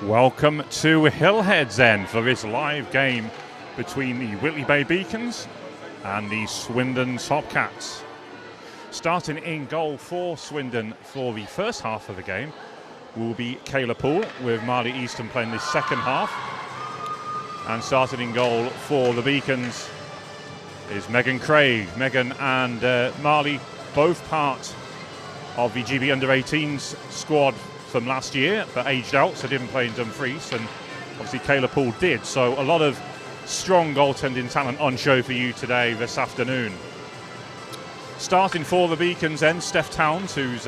Welcome to Hillhead's End for this live game between the Whitley Bay Beacons and the Swindon Topcats. Starting in goal for Swindon for the first half of the game will be Kayla Poole, with Marley Easton playing the second half. And starting in goal for the Beacons is Megan Craig. Megan and Marley, both part of the GB Under-18s squad from last year, but aged out, so didn't play in Dumfries, and obviously Kayla Poole did. So a lot of strong goaltending talent on show for you today, this afternoon. Starting for the Beacons then, Steph Towns, who's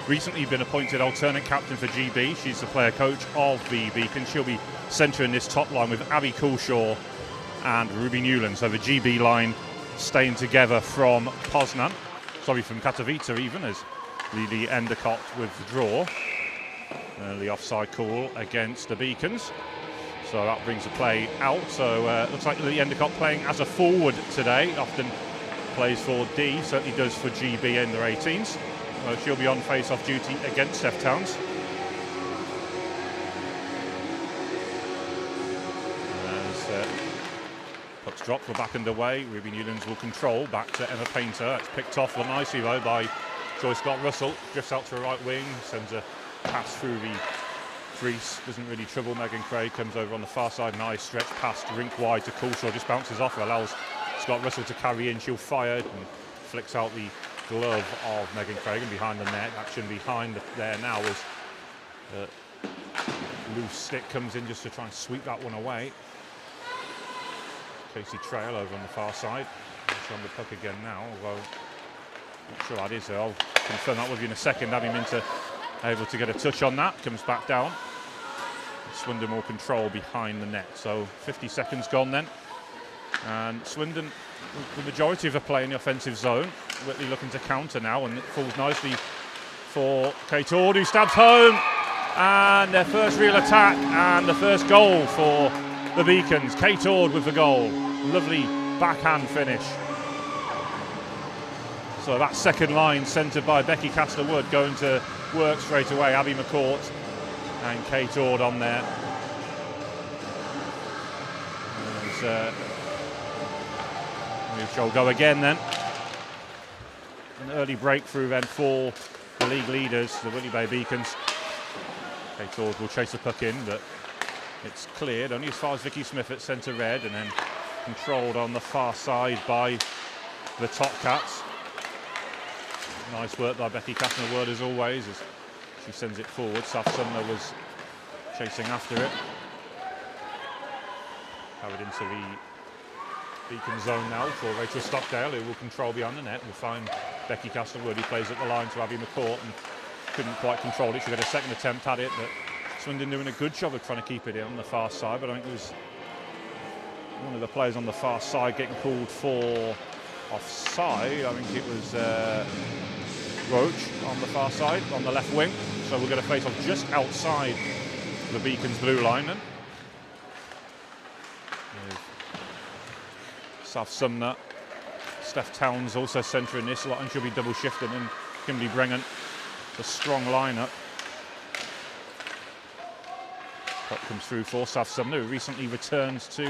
recently been appointed alternate captain for GB. She's the player coach of the Beacons. She'll be centering this top line with Abby Coulshaw and Ruby Newland. So the GB line staying together from Poznan, from Katowice even, as Lily Endicott withdraw. The offside call against the Beacons. So that brings the play out. So looks like Lily Endicott playing as a forward today. Often plays for D, certainly does for GB in their 18s. She'll be on face-off duty against Steph Towns. As puck's dropped, we're back underway. Ruby Newlands will control back to Emma Painter. It's picked off nicely though by Joy Scott-Russell. Drifts out to her right wing, sends a pass through the crease, doesn't really trouble Megan Craig, comes over on the far side, nice stretch past rink wide to Coulshaw, just bounces off her, allows Scott Russell to carry in. She'll fire and flicks out the glove of Megan Craig, and behind the net, action behind there now as loose stick comes in just to try and sweep that one away. Casey Trail over on the far side, it's on the puck again now, although not sure that is her. I'll confirm that with you in a second. Abby Minter able to get a touch on that, comes back down. Swindon more control behind the net. So 50 seconds gone then. And Swindon, the majority of the play in the offensive zone. Whitley looking to counter now, and it falls nicely for Kate Ord, who stabs home. And their first real attack and the first goal for the Beacons. Kate Ord with the goal. Lovely backhand finish. So that second line centred by Becky Castor-Wood going to work straight away. Abby McCourt and Kate Ord on there. We shall go again then. An early breakthrough then for the league leaders, the Whitley Bay Beacons. Kate Ord will chase the puck in, but it's cleared only as far as Vicky Smith at centre red, and then controlled on the far side by the Topcats. Nice work by Becky Castor-Wood as always, as she sends it forward. Saf Sumner was chasing after it. Carried into the Beacon zone now for Rachel Stockdale, who will control beyond the net. We'll find Becky Castor-Wood, who plays at the line to Abby McCourt and couldn't quite control it. She got a second attempt at it, but Swindon doing a good job of trying to keep it in on the far side. But I think it was one of the players on the far side getting called for offside. I think it was Roach on the far side, on the left wing. So we're going to face off just outside the Beacon's blue line then. Saf Sumner, Steph Towns also centering this lot, and she'll be double shifted, and Kimberly Brengan, a strong lineup. Puck comes through for Saf Sumner, who recently returns to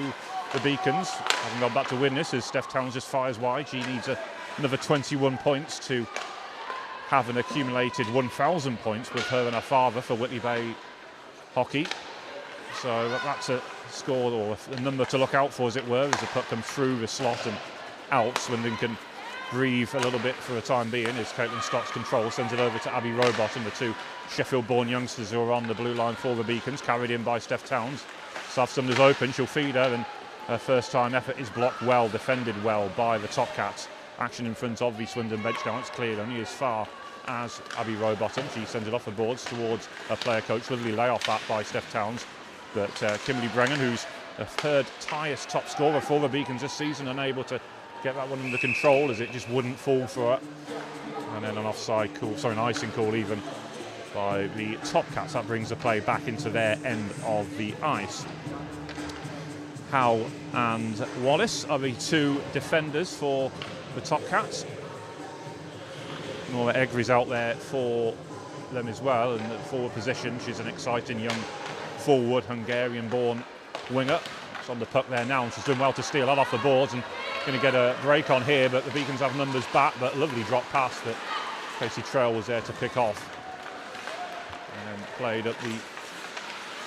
the Beacons, having gone back to win this, as Steph Towns just fires wide. She needs another 21 points to have an accumulated 1,000 points with her and her father for Whitley Bay hockey. So that's a score, or a number to look out for, as it were, as the puck comes through the slot and out. Swindon can breathe a little bit for the time being as Caitlin Stocks control, sends it over to Abby Rowbottom, the two Sheffield-born youngsters who are on the blue line for the Beacons, carried in by Steph Towns. South Sumner's open, she'll feed her, and her first time effort is blocked well, defended well by the Topcats. Action in front of the Swindon bench now, it's cleared only as far as Abby Rowbottom. She sends it off the boards towards her player coach. Lovely lay off that by Steph Towns. But Kimberly Brengan, who's a third highest top scorer for the Beacons this season, unable to get that one under control as it just wouldn't fall for her. And then an offside call, sorry, an icing call even by the Topcats. That brings the play back into their end of the ice. Howe and Wallace are the two defenders for the Topcats. Nora Egri's out there for them as well in the forward position. She's an exciting young forward, Hungarian-born winger. It's on the puck there now, and she's doing well to steal that off the boards and going to get a break on here, but the Beacons have numbers back, but a lovely drop pass that Casey Trail was there to pick off. And then played up the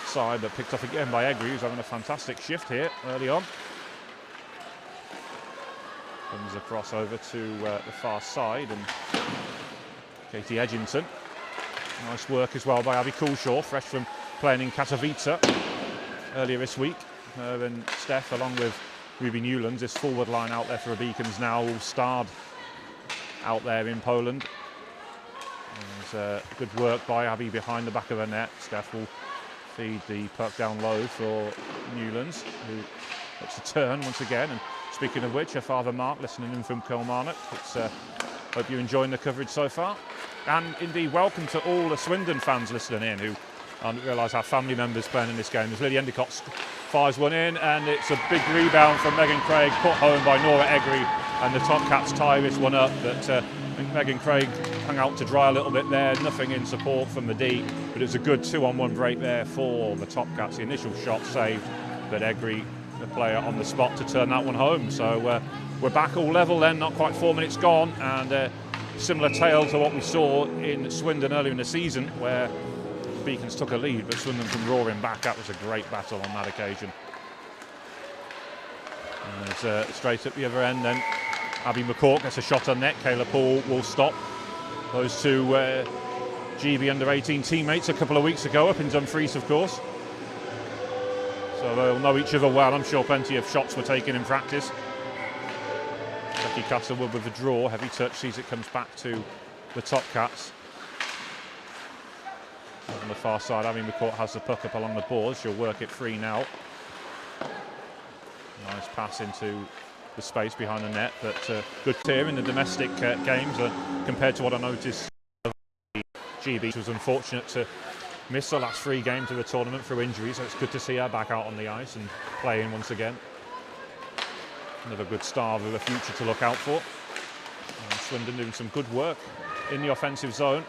side, but picked off again by Egri, who's having a fantastic shift here early on. Comes across over to the far side, and Katie Edgington. Nice work as well by Abby Coulshaw, fresh from playing in Katowice earlier this week. Her and Steph, along with Ruby Newlands, this forward line out there for the Beacons now, all starred out there in Poland. There's good work by Abby behind the back of her net. Steph will feed the puck down low for Newlands, who looks to turn once again. And speaking of which, her father Mark, listening in from Kilmarnock. Hope you're enjoying the coverage so far. And indeed, welcome to all the Swindon fans listening in who don't realise our family members playing in this game. There's Lily Endicott fires one in, and it's a big rebound from Megan Craig, put home by Nora Egri, and the Topcats tie this one up. But I think Megan Craig hung out to dry a little bit there, nothing in support from the D, but it was a good 2-on-1 break there for the Topcats. The initial shot saved, but Egri, the player on the spot to turn that one home. So we're back all level then, not quite 4 minutes gone, and similar tale to what we saw in Swindon earlier in the season, where Beacons took a lead, but Swindon from roaring back. That was a great battle on that occasion. And straight at the other end then, Abby McCourt gets a shot on net. Kayla Paul will stop. Those two GB under-18 teammates a couple of weeks ago up in Dumfries, of course. So they'll know each other well. I'm sure plenty of shots were taken in practice. Becky Castlewood with the draw. Heavy touch, sees it comes back to the Topcats. On the far side, Abby McCourt has the puck up along the boards. She'll work it free now. Nice pass into the space behind the net, but good clear in the domestic games compared to what I noticed. GB was unfortunate to miss the last 3 games of the tournament through injury, so it's good to see her back out on the ice and playing once again. Another good star of a future to look out for. And Swindon doing some good work in the offensive zone.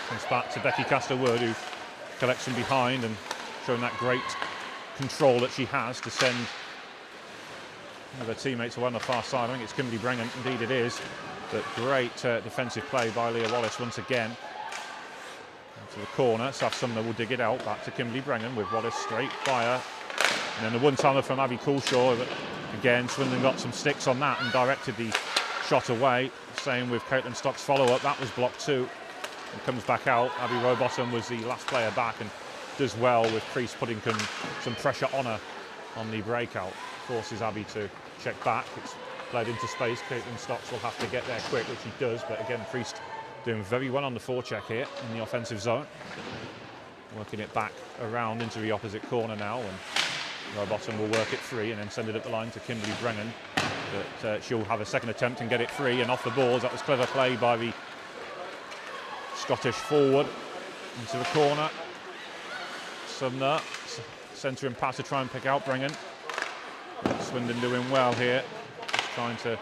Comes back to Becky Castlewood, who collects from behind and showing that great control that she has to send one of her teammates away on the far side. I think it's Kimberly Brennan, indeed it is. But great defensive play by Leah Wallace once again. To the corner, Saf Sumner will dig it out, back to Kimberly Brennan with Wallace straight fire. And then the one-timer from Abby Coulshaw, but again, Swindon got some sticks on that and directed the shot away. Same with Caitlin Stock's follow-up, that was blocked too. And comes back out. Abby Rowbottom was the last player back and does well with Priest putting some pressure on her on the breakout. Forces Abby to check back. It's played into space. Caitlin Stocks will have to get there quick, which he does, but again, Priest doing very well on the forecheck here in the offensive zone. Working it back around into the opposite corner now, and Rowbottom will work it free and then send it up the line to Kimberly Brennan. But she'll have a second attempt and get it free and off the boards. That was clever play by the Scottish forward into the corner. Sumner, centering pass to try and pick out Brennan. Swindon doing well here, just trying to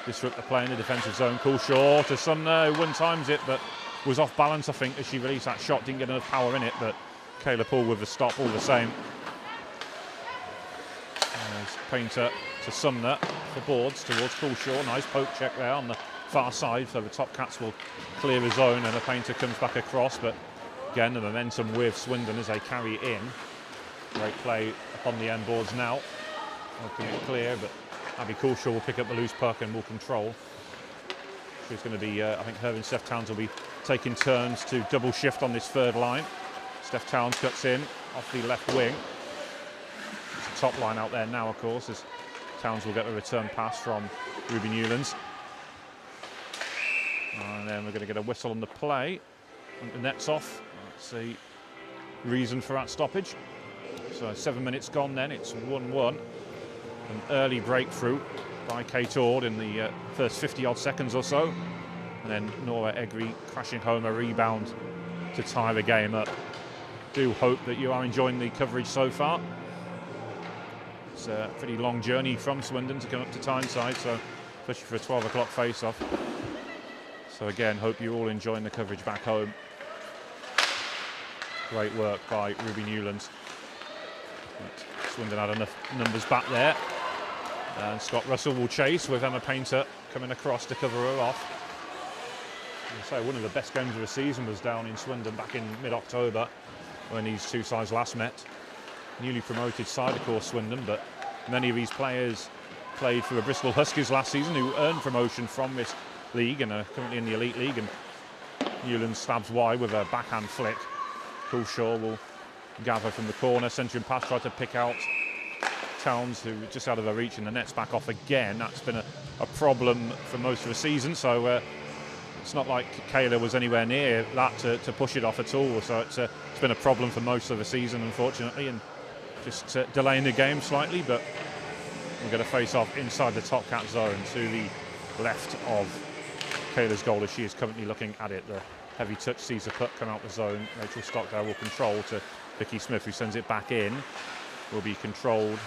disrupt the play in the defensive zone. Coulshaw to Sumner, who one-times it, but was off balance, I think, as she released that shot. Didn't get enough power in it, but Kayla Paul with the stop all the same. There's Painter to Sumner for boards towards Coulshaw. Nice poke check there on the far side, so the Topcats will clear the zone and the Painter comes back across, but again the momentum with Swindon as they carry in. Great play upon the end boards now, making it clear, but Abby Coulshaw will pick up the loose puck and will control. She's going to be, I think her and Steph Towns will be taking turns to double shift on this third line. Steph Towns cuts in off the left wing. It's a top line out there now, of course, as Towns will get a return pass from Ruby Newlands. And then we're going to get a whistle on the play. And the net's off. That's the reason for that stoppage. So 7 minutes gone then, it's 1-1. An early breakthrough by Kate Ord in the first 50-odd seconds or so. And then Nora Egri crashing home a rebound to tie the game up. Do hope that you are enjoying the coverage so far. It's a pretty long journey from Swindon to come up to Tyneside, so especially for a 12 o'clock face-off. So again, hope you're all enjoying the coverage back home. Great work by Ruby Newlands. But Swindon had enough numbers back there. And Scott Russell will chase with Emma Painter coming across to cover her off. So one of the best games of the season was down in Swindon back in mid-October when these two sides last met. Newly promoted side, of course, Swindon, but many of these players played for the Bristol Huskies last season, who earned promotion from this league and are currently in the Elite League. And Newland stabs wide with a backhand flick. Coulshaw will gather from the corner, centering pass, try to pick out Towns, who just out of her reach, and the net's back off again. That's been a problem for most of the season, so it's not like Kayla was anywhere near that to push it off at all. So it's been a problem for most of the season, unfortunately, and just delaying the game slightly. But we're going to face off inside the Topcat zone to the left of Kayla's goal as she is currently looking at it. The heavy touch sees the puck come out the zone. Rachel Stockdale will control to Vicky Smith, who sends it back in. Will be controlled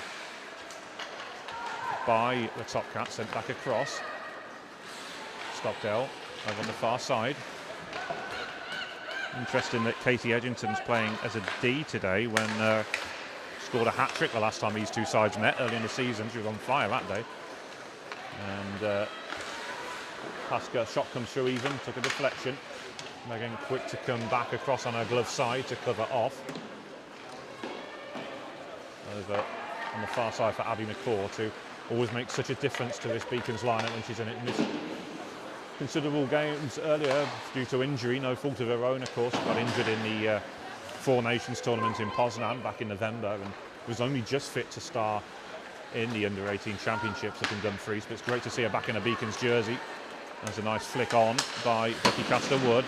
by the Topcats, sent back across. Stockdale over on the far side. Interesting that Katie Edgington's playing as a D today when scored a hat-trick the last time these two sides met early in the season. She was on fire that day. And Pasca shot comes through even, took a deflection. Megan quick to come back across on her glove side to cover off. Over on the far side for Abby McCaw to always make such a difference to this Beacons lineup when she's in it. Missed considerable games earlier due to injury, no fault of her own, of course. Got injured in the Four Nations tournament in Poznan back in November and was only just fit to start in the Under-18 Championships up in Dumfries. But it's great to see her back in a Beacons jersey. There's a nice flick on by Becky Castor-Wood.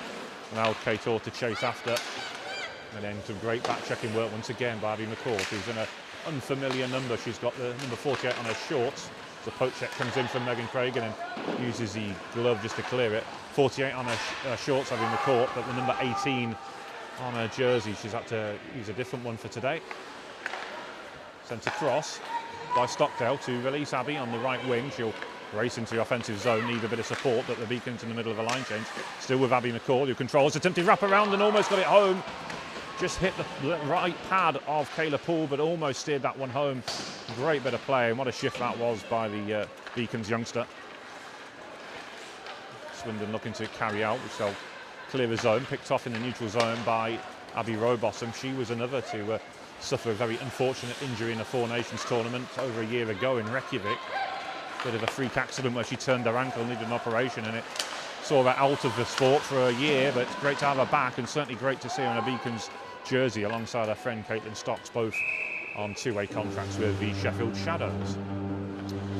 Allowed Kate Orr to chase after. And then some great back-checking work once again by Abby McCaw, who's in an unfamiliar number. She's got the number 48 on her shorts. The poke check comes in from Megan Cragen and uses the glove just to clear it. 48 on her shorts, Abby McCaw, but the number 18 on her jersey. She's had to use a different one for today. Sent across by Stockdale to release Abby on the right wing. She'll race into the offensive zone, need a bit of support, but the Beacons in the middle of a line change. Still with Abby McCaw, who controls, attempted wrap around and almost got it home. Just hit the right pad of Kayla Poole, but almost steered that one home. Great bit of play, and what a shift that was by the Beacons youngster. Swindon looking to carry out, which they'll clear the zone. Picked off in the neutral zone by Abby Rowbottom. She was another to suffer a very unfortunate injury in a Four Nations tournament over a year ago in Reykjavik. Bit of a freak accident where she turned her ankle, needed an operation, and it saw her out of the sport for a year. But it's great to have her back, and certainly great to see her in a Beacons jersey alongside her friend Caitlin Stocks, both on two-way contracts with the Sheffield Shadows.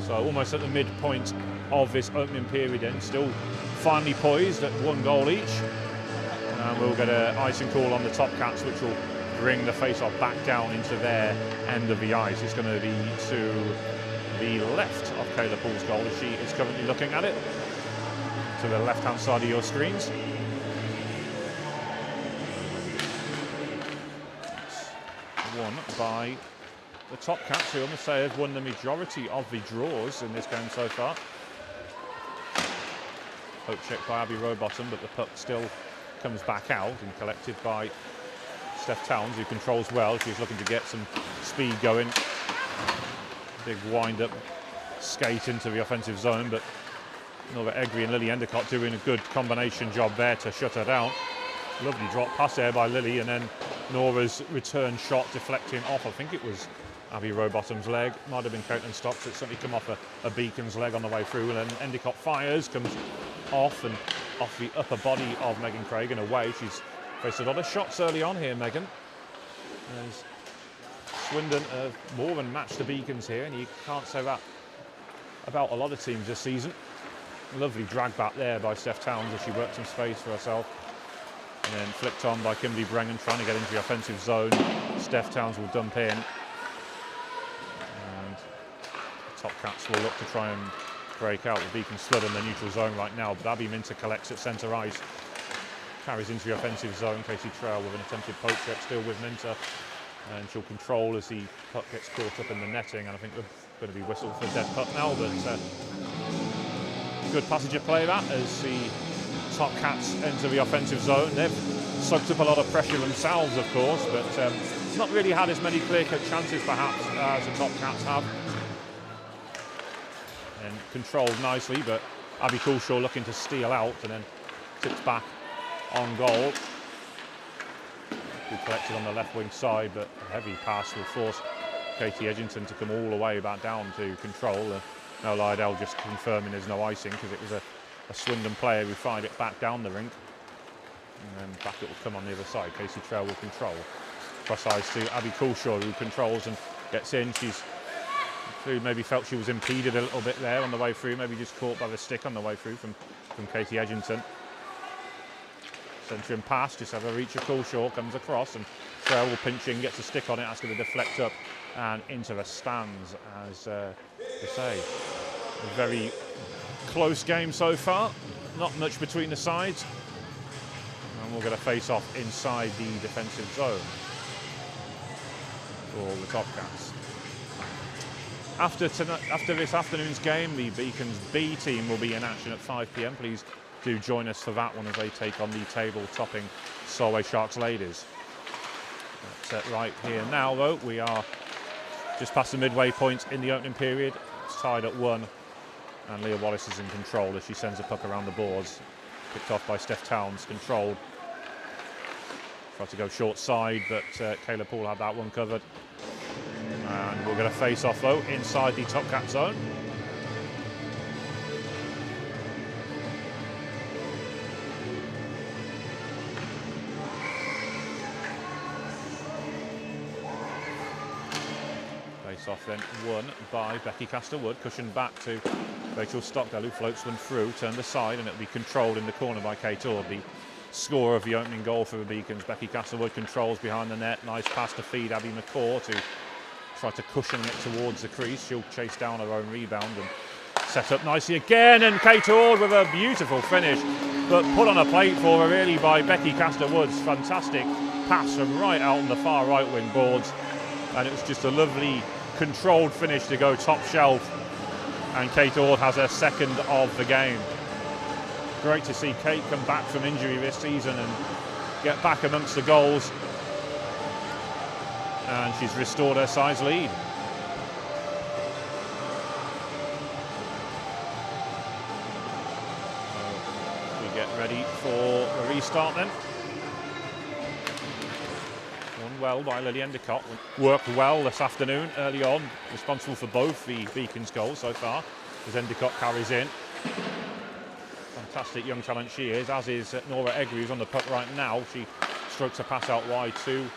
So almost at the midpoint of this opening period, and still finely poised at one goal each. And we'll get an icing call on the Topcats, which will bring the face-off back down into their end of the ice. It's going to be to the left of Kayla Poole's goal as she is currently looking at it. To the left-hand side of your screens. Won by the Topcats, who I must say have won the majority of the draws in this game so far. Poke check by Abby Rowbottom, but the puck still comes back out and collected by Steph Towns, who controls well. She's looking to get some speed going. Big wind-up skate into the offensive zone, but Nora Egri and Lily Endicott doing a good combination job there to shut her down. Lovely drop pass there by Lily, and then Nora's return shot deflecting off, I think it was Abby Rowbottom's leg, might have been Caitlin Stocks. It's certainly come off a Beacon's leg on the way through, and then Endicott fires, comes off and off the upper body of Megan Craig and away. She's faced a lot of shots early on here, Megan. As Swindon have more than matched the Beacons here, and you can't say that about a lot of teams this season. Lovely drag back there by Steph Towns as she worked some space for herself. And then flicked on by Kimberly Brengan, trying to get into the offensive zone. Steph Towns will dump in. And the Topcats will look to try and break out. The Beacons flood in the neutral zone right now, but Abby Minter collects at centre ice. Carries into the offensive zone. Casey Trail with an attempted poke check, still with Minter. And she'll control as the puck gets caught up in the netting. And I think we're going to be whistled for dead puck now, but good passage of play that as the Topcats enter the offensive zone. They've soaked up a lot of pressure themselves, of course, but not really had as many clear-cut chances, perhaps, as the Topcats have. And controlled nicely, but Abby Coulshaw looking to steal out and then tips back on goal. Good collected on the left wing side, but a heavy pass will force Katie Edgington to come all the way back down to control. Now Lydell just confirming there's no icing because it was a Swindon player who fired it back down the rink. And then back it will come on the other side. Casey Trail will control. Cross eyes to Abby Coulshaw, who controls and gets in. She's maybe felt she was impeded a little bit there on the way through, maybe just caught by the stick on the way through from Katie Edgington. Centering pass, just have a reach of Coulshaw, comes across, and Trail will pinch in, gets a stick on it, that's going to deflect up and into the stands. As I say, a very close game so far, not much between the sides, and we'll get a face-off inside the defensive zone for the Topcats. After this afternoon's game, the Beacons B team will be in action at 5 p.m. Please do join us for that one as they take on the table-topping Solway Sharks ladies. That's it right here now, though. We are just past the midway point in the opening period. It's tied at 1, and Leah Wallace is in control as she sends a puck around the boards. Picked off by Steph Towns, controlled. Tried to go short side, but Kayla Poole had that one covered. And we'll get a face-off, though, inside the Topcat zone. Face-off then won by Becky Castle-Wood, cushioned back to Rachel Stockdale, who floats one through, turned aside, and it'll be controlled in the corner by Kate Ord. The scorer of the opening goal for the Beacons. Becky Castle-Wood controls behind the net. Nice pass to feed Abby McCaw to try to cushion it towards the crease. She'll chase down her own rebound and set up nicely again. And Kate Ord with a beautiful finish, but put on a plate for her really by Becky Castor-Woods. Fantastic pass from right out on the far right wing boards. And it was just a lovely controlled finish to go top shelf. And Kate Ord has her second of the game. Great to see Kate come back from injury this season and get back amongst the goals. And she's restored her side's lead. We get ready for the restart then. Won well by Lily Endicott. Worked well this afternoon early on. Responsible for both the Beacons goals so far as Endicott carries in. Fantastic young talent she is, as is Nora Egri, who's on the puck right now. She strokes a pass out wide to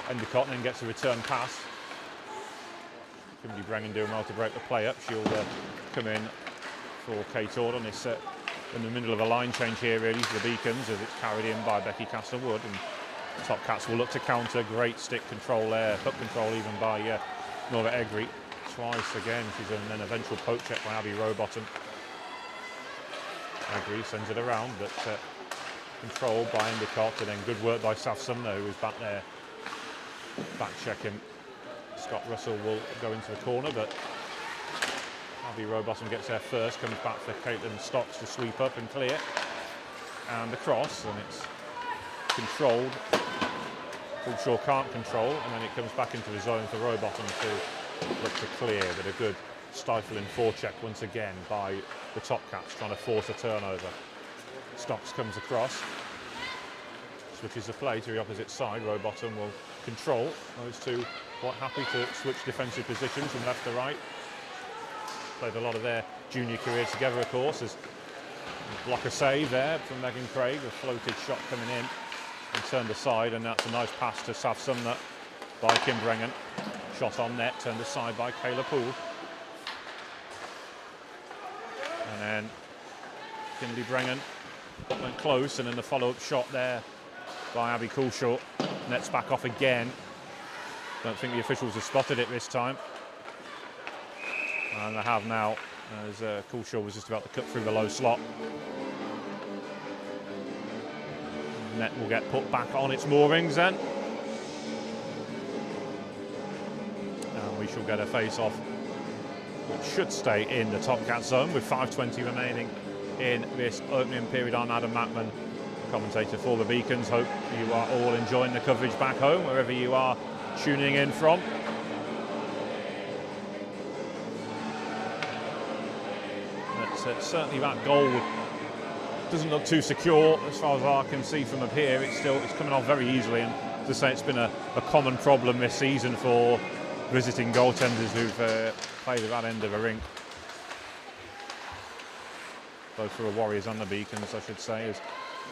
Endicott and then gets a return pass. Kimberly Brengan doing well to break the play up. She'll come in for Kate Ord on this in the middle of a line change here really for the Beacons as it's carried in by Becky Castle-Wood, and Topcats will look to counter. Great stick control there, puck control even by Nora Egri. Twice again, she's in an eventual poke check by Abby Rowbottom. Egri sends it around, but controlled by Endicott, and then good work by Saf Sumner, who was back there back checking. Scott Russell will go into the corner, but Abby Rowbottom gets there first, comes back for Caitlin Stocks to sweep up and clear. And the cross, and it's controlled. Coulshaw can't control, and then it comes back into the zone for Rowbottom to look to clear, but a good stifling forecheck once again by the Topcats, trying to force a turnover. Stocks comes across, switches the play to the opposite side. Rowbottom will control. Those two quite happy to switch defensive positions from left to right. Played a lot of their junior career together, of course, as block a save there from Megan Craig, a floated shot coming in and turned aside, and that's a nice pass to Saf Sumner by Kim Brengan. Shot on net, turned aside by Kayla Poole. And then Kimberly Brengan went close, and then the follow-up shot there by Abby Coulshaw. Net's back off again. Don't think the officials have spotted it this time. And they have now, as Coulshaw was just about to cut through the low slot. Net will get put back on its moorings then. And we shall get a face-off, which should stay in the Topcat zone with 5:20 remaining in this opening period. I'm Adam Mackman, commentator for the Beacons. Hope you are all enjoying the coverage back home, wherever you are tuning in from. But certainly that goal doesn't look too secure as far as I can see from up here. It's coming off very easily, and to say it's been a common problem this season for visiting goaltenders who've played at that end of a rink. Both for the Warriors and the Beacons, I should say, as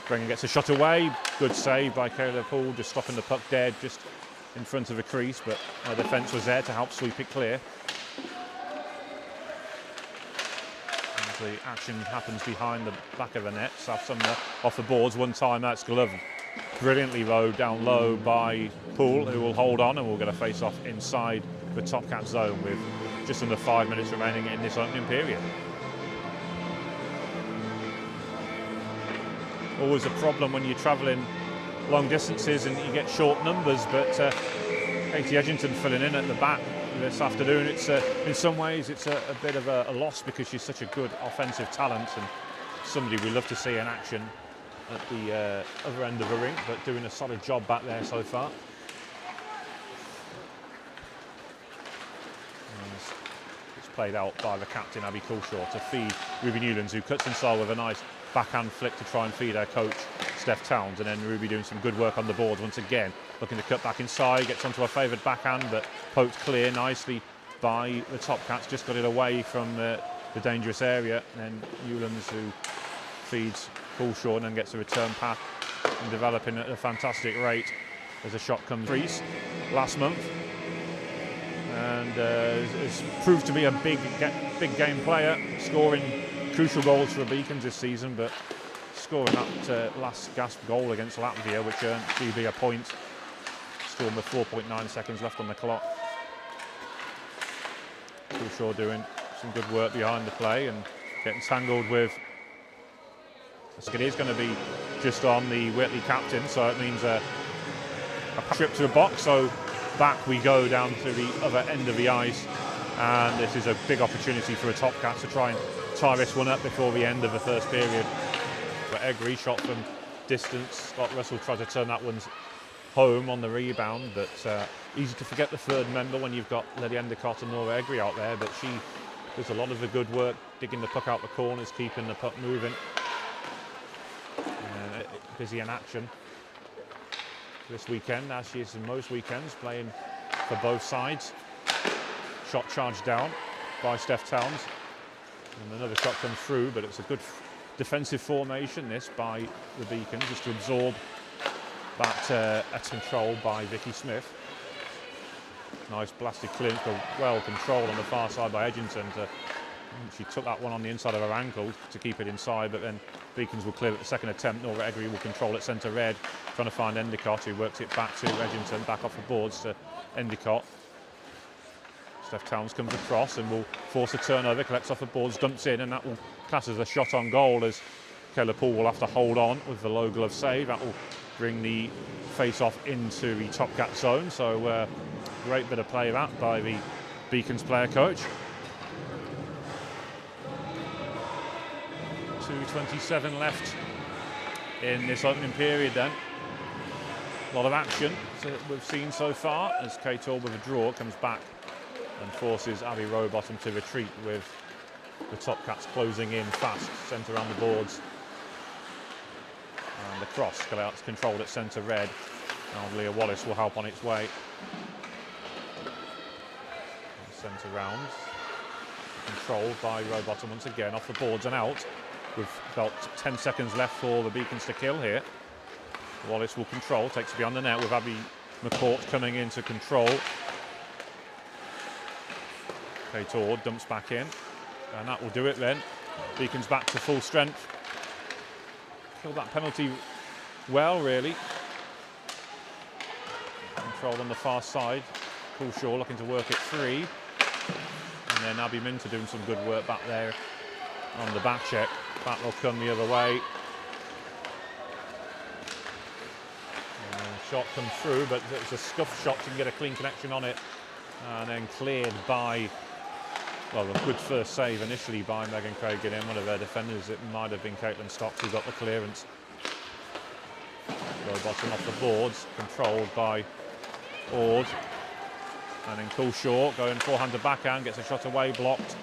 Brengan gets a shot away. Good save by Caleb Poole, just stopping the puck dead just in front of the crease, but the defence was there to help sweep it clear. As the action happens behind the back of the net, South Sumner off the boards one time. That's gloved brilliantly though down low by Poole, who will hold on, and we'll get a face off inside the Topcats zone with just under 5 minutes remaining in this opening period. Always a problem when you're travelling long distances and you get short numbers, but Katie Edgington filling in at the back this afternoon. It's in some ways it's a bit of a loss, because she's such a good offensive talent and somebody we love to see in action at the other end of the rink, but doing a solid job back there so far. It's played out by the captain, Abby Coulshaw, to feed Ruby Newlands, who cuts inside with a nice backhand flick to try and feed her coach, Steph Towns, and then Ruby doing some good work on the boards once again, looking to cut back inside, gets onto her favoured backhand, but poked clear nicely by the Topcats, just got it away from the dangerous area, and Newlands, who feeds Coulshaw and then gets a return pass and developing at a fantastic rate as a shot comes crease last month, and has proved to be a big game player, scoring crucial goals for the Beacons this season, but scoring that last gasp goal against Latvia, which earned GB a point, still with 4.9 seconds left on the clock. Coulshaw doing some good work behind the play and getting tangled with. It is going to be just on the Whitley captain, so it means a trip to the box. So back we go down to the other end of the ice, and this is a big opportunity for the Topcats to try and tie this one up before the end of the first period. But Egri shot from distance. Scott Russell tried to turn that one home on the rebound, but easy to forget the third member when you've got Lady Endicott and Nora Egri out there, but she does a lot of the good work, digging the puck out the corners, keeping the puck moving. Busy in action this weekend, as she is in most weekends, playing for both sides. Shot charged down by Steph Towns, and another shot comes through, but it's a good defensive formation this by the Beacons, just to absorb that at control by Vicky Smith. Nice blasted clearance, but well controlled on the far side by Edgington. She took that one on the inside of her ankle to keep it inside, but then Beacons will clear at the second attempt. Nora Egri will control at centre red, trying to find Endicott, who works it back to Edgington, back off the boards to Endicott. Steph Towns comes across and will force a turnover, collects off the boards, dumps in, and that will class as a shot on goal, as Kayla Poole will have to hold on with the low glove save. That will bring the face-off into the Topcat zone. So great bit of play that by the Beacons player coach. 2:27 left in this opening period then. A lot of action we've seen so far, as Kate Orr with a draw comes back and forces Abby Rowbottom to retreat, with the Topcats closing in fast, centre around the boards. And the cross controlled at centre red. Now Leah Wallace will help on its way. Centre round, controlled by Rowbottom once again, off the boards and out. With about 10 seconds left for the Beacons to kill here. Wallace will control, takes it beyond the net with Abby McCourt coming in to control. Kate Orr dumps back in, and that will do it then. Beacons back to full strength. Killed that penalty well, really. Control on the far side. Coulshaw looking to work it free. And then Abby Minter doing some good work back there on the back check. That will come the other way. Shot comes through, but it's a scuffed shot, so you can get a clean connection on it. And then cleared by Well, a good first save initially by Megan Craig and one of her defenders. It might have been Caitlin Stocks who got the clearance. Low bottom off the boards, controlled by Ord. And then Cool Short going forehand to backhand, gets a shot away, blocked.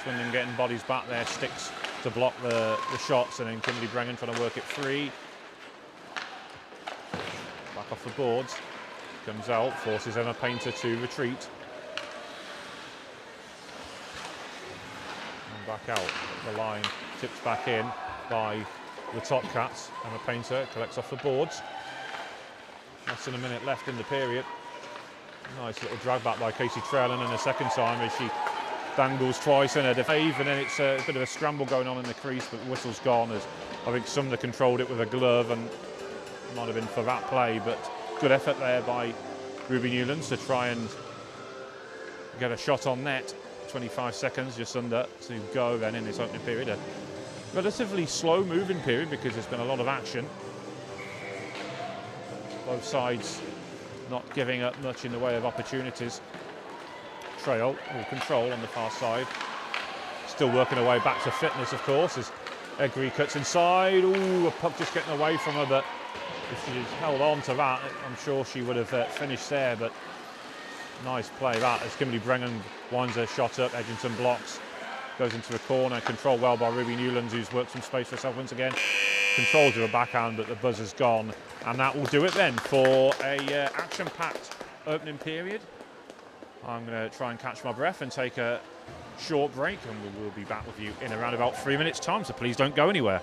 Swindon getting bodies back there, sticks to block the shots, and then Kimberly Brengan trying to work it free. Back off the boards, comes out, forces Emma Painter to retreat. And back out, the line tips back in by the Topcats. Emma Painter collects off the boards. Less than a minute left in the period. Nice little drag back by Casey Trellin, and a second time as she dangles twice in a defave, and then it's a bit of a scramble going on in the crease, but the whistle's gone as I think Sumner controlled it with a glove, and it might have been for that play, but good effort there by Ruby Newlands to try and get a shot on net. 25 seconds just under to go then in this opening period. A relatively slow moving period because there's been a lot of action. Both sides not giving up much in the way of opportunities. Trail will control on the far side. Still working her way back to fitness, of course, as Egri cuts inside. Ooh, a puck just getting away from her, but if she had held on to that, I'm sure she would have finished there, but nice play that as Kimberly Brengan winds her shot up. Edgington blocks, goes into a corner, controlled well by Ruby Newlands, who's worked some space for herself once again. Controls with a backhand, but the buzzer's gone, and that will do it then for a action-packed opening period. I'm going to try and catch my breath and take a short break, and we will be back with you in around about 3 minutes' time, so please don't go anywhere.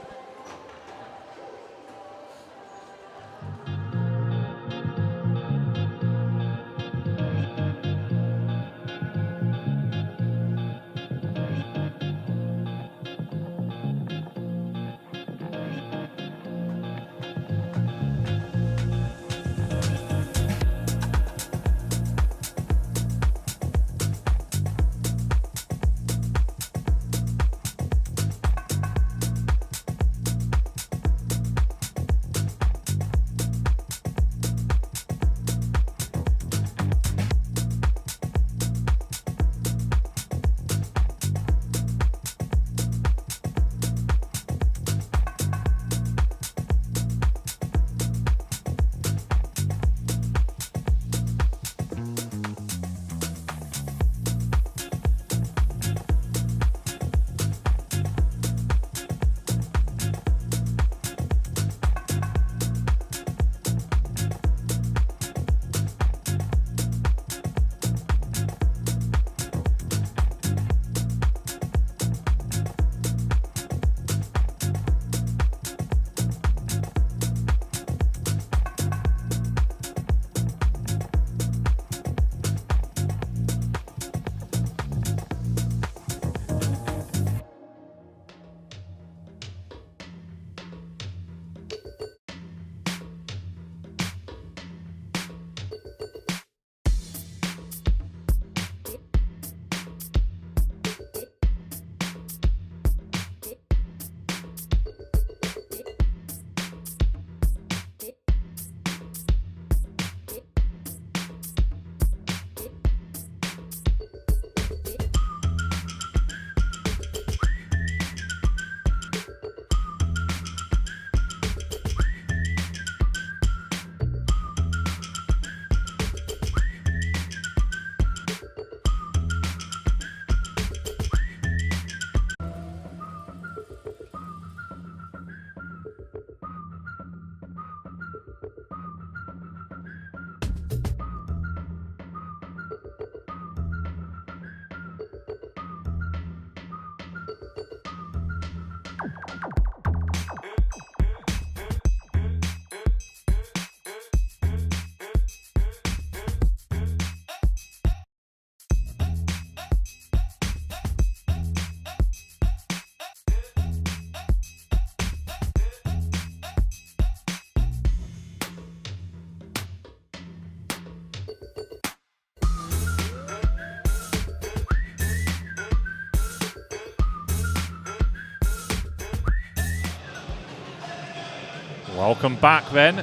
Welcome back then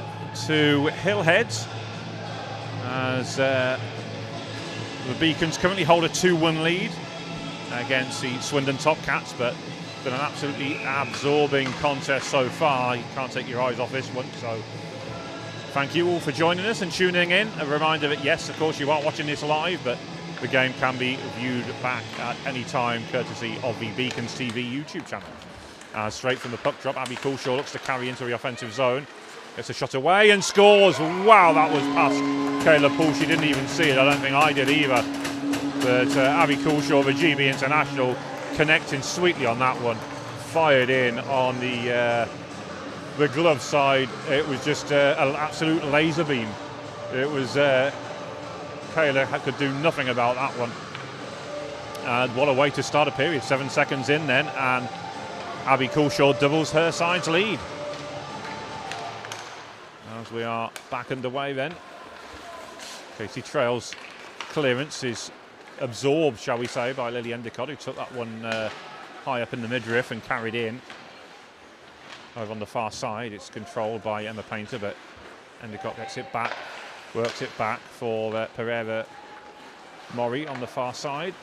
to Hillheads as the The Beacons currently hold a 2-1 lead against the Swindon Topcats, but it's been an absolutely absorbing contest so far. You can't take your eyes off this one, so thank you all for joining us and tuning in. A reminder that yes, of course, you are watching this live, but the game can be viewed back at any time courtesy of the Beacons TV YouTube channel. Straight from the puck drop, Abby Coulshaw looks to carry into the offensive zone. Gets a shot away and scores. Wow, that was past Kayla Poole. She didn't even see it. I don't think I did either. But Abby Coulshaw, the GB international, connecting sweetly on that one. Fired in on the glove side. It was just an absolute laser beam. It was Kayla could do nothing about that one. And what a way to start a period. 7 seconds in then, and Abby Coulshaw doubles her side's lead. As we are back underway then. Casey Trail's clearance is absorbed, shall we say, by Lily Endicott, who took that one high up in the midriff and carried in. Over on the far side, it's controlled by Emma Painter, but Endicott gets it back, works it back for Pereira Mori on the far side.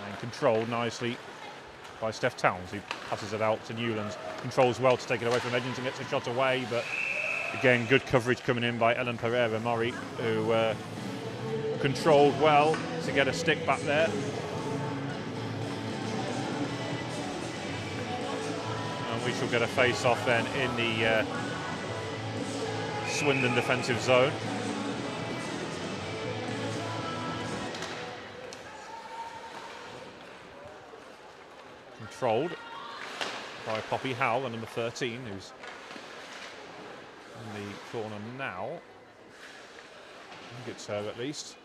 And controlled nicely by Steph Towns, who passes it out to Newlands. Controls well to take it away from Edginton, gets a shot away, but again, good coverage coming in by Ellen Pereira Mori, who controlled well to get a stick back there. And we shall get a face-off then in the Swindon defensive zone. Controlled by Poppy Howell, the number 13, who's in the corner now. I think it's her at least.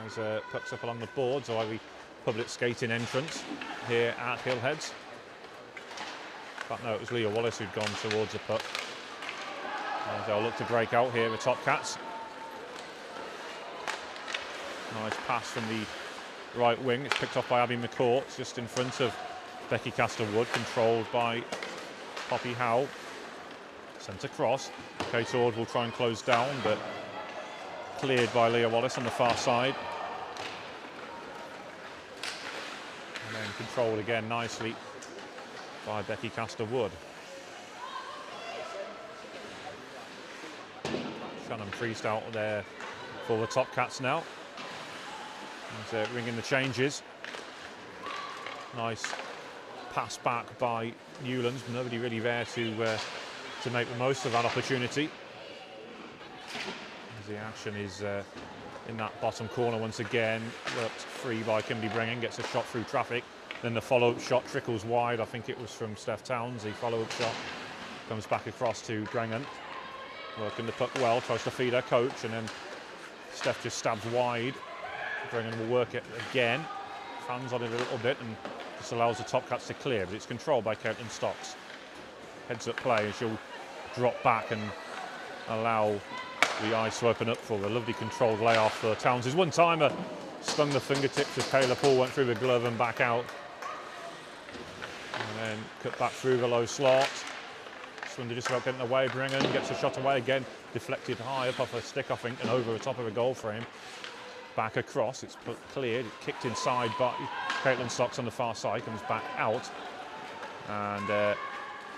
As pucks up along the boards, or the public skating entrance here at Hillheads. But no, it was Leah Wallace who'd gone towards the puck. And they'll look to break out here, the Topcats. Nice pass from the right wing. It's picked off by Abby McCourt, just in front of Becky Castle-Wood, controlled by Poppy Howell. Sent across. Kate Ord will try and close down, but cleared by Leah Wallace on the far side. And then controlled again nicely by Becky Castle-Wood. Shannon Priest out there for the Topcats now. And ringing the changes. Nice pass back by Newlands. Nobody really there to make the most of that opportunity. As the action is in that bottom corner once again. Worked free by Kimberly Brengan, gets a shot through traffic. Then the follow-up shot trickles wide. I think it was from Steph Towns. The follow-up shot comes back across to Brengan. Working the puck well, tries to feed her coach, and then Steph just stabs wide. Brengan will work it again. Fans on it a little bit and just allows the Topcats to clear, but it's controlled by Caitlin Stocks. Heads up play, and she'll drop back and allow the ice to open up for a lovely controlled layoff for Towns. His one-timer stung the fingertips of Kayla Poole, went through the glove and back out. And then cut back through the low slot. Swindon just about getting away. Brengan gets a shot away again, deflected high up off her stick, I think, and over the top of the goal frame. Back across, it's cleared, kicked inside by Caitlin Stocks on the far side, comes back out. And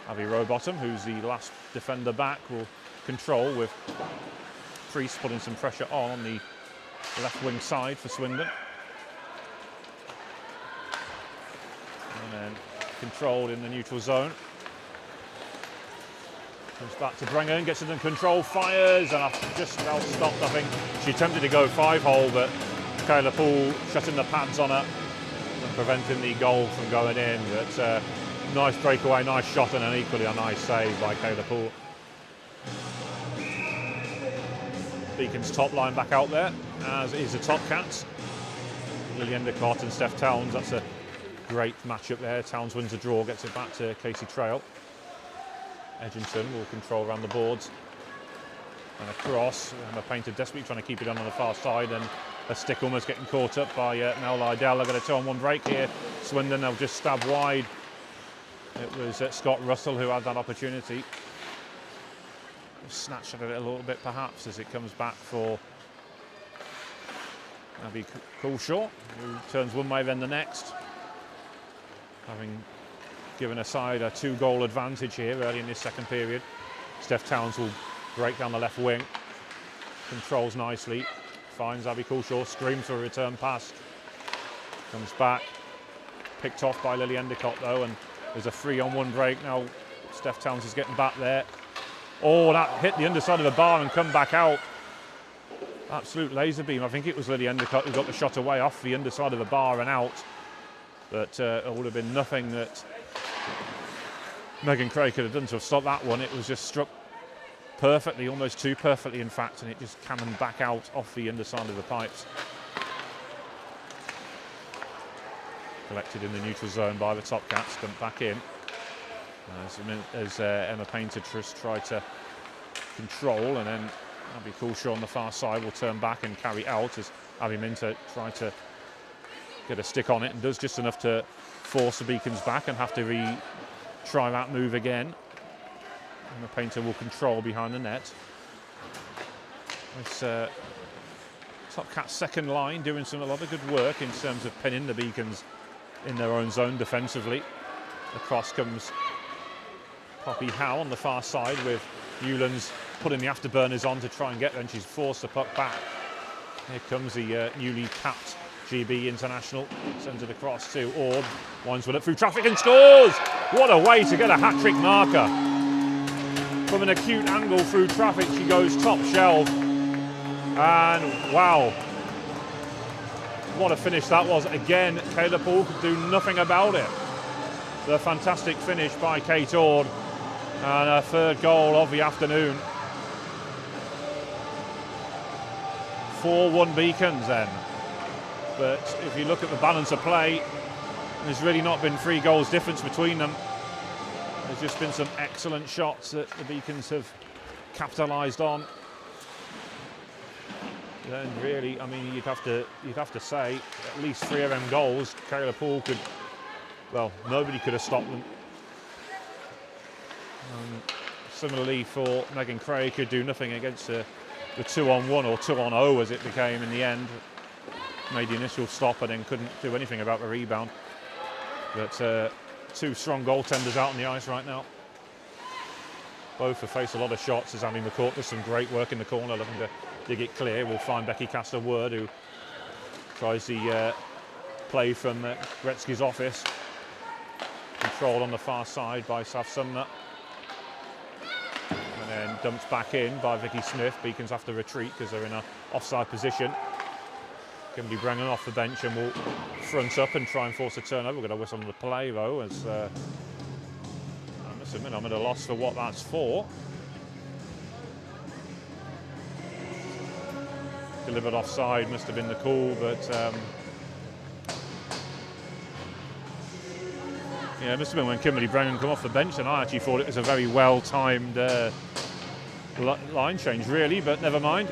Abby Rowbottom, who's the last defender back, will control with Priest putting some pressure on the left wing side for Swindon. And then controlled in the neutral zone. Comes back to Brengan, gets it in control, fires, and just about stopped, I think. She attempted to go 5-hole, but Kayla Poole shutting the pads on her and preventing the goal from going in. But nice breakaway, nice shot, and an equally a nice save by Kayla Poole. Beacon's top line back out there, as is the Topcats. Lily Endicott and Steph Towns, that's a great matchup there. Towns wins the draw, gets it back to Casey Trail. Edginton will control around the boards. And across, Emma Painter desperately trying to keep it on the far side, and a stick almost getting caught up by Mel Lydell. They've got a 2-on-1 break here. Swindon, they'll just stab wide. It was Scott Russell who had that opportunity. Snatched at it a little bit perhaps as it comes back for Abby Coulshaw, who turns one way then the next, having given a side a 2-goal advantage here early in this second period. Steph Towns will break down the left wing, controls nicely, finds Abby Coulshaw, screams for a return pass, comes back, picked off by Lily Endicott though, and there's a 3-on-1 break now. Steph Towns is getting back there. Oh, that hit the underside of the bar and come back out. Absolute laser beam. I think it was Lily Endicott who got the shot away off the underside of the bar and out. But it would have been nothing that Megan Craig could have done to have stopped that one. It was just struck perfectly, almost too perfectly in fact, and it just cannoned back out off the underside of the pipes. Collected in the neutral zone by the Topcats, dumped back in. As Emma Painter tried to control, and then Abby Coulshaw on the far side will turn back and carry out as Abby Minter tried to get a stick on it and does just enough to force the Beacons back and have to try that move again. Emma Painter will control behind the net. It's Topcats' second line doing a lot of good work in terms of pinning the Beacons in their own zone defensively. Across comes Poppy Howe on the far side with Newlands putting the afterburners on to try and get there, and she's forced the puck back. Here comes the newly capped GB international, sends it across to Ord, winds with it through traffic and scores! What a way to get a hat-trick marker. From an acute angle through traffic, she goes top shelf, and wow, what a finish that was. Again, Kayla Poole could do nothing about it. The fantastic finish by Kate Ord, and her third goal of the afternoon. 4-1 Beacons then. But if you look at the balance of play, there's really not been 3 goals difference between them. There's just been some excellent shots that the Beacons have capitalised on. And really, I mean, you'd have to say at least 3 of them goals, Kayla Poole could, well, nobody could have stopped them. Similarly for Megan Craig, could do nothing against the 2-on-1 or 2-on-0 as it became in the end. Made the initial stop and then couldn't do anything about the rebound. But 2 strong goaltenders out on the ice right now. Both have faced a lot of shots as Amy McCourt does some great work in the corner, looking to dig it clear. We'll find Becky Castor-Word, who tries the play from Gretzky's office. Controlled on the far side by Saf Sumner. And then dumped back in by Vicky Smith. Beacons have to retreat because they're in an offside position. Kimberly Brennan off the bench and will front up and try and force a turnover. We're going to whistle on the play though, as I must admit I'm at a loss for what that's for. Delivered offside must have been the call, but yeah, it must have been when Kimberly Brennan come off the bench, and I actually thought it was a very well-timed line change really, but never mind.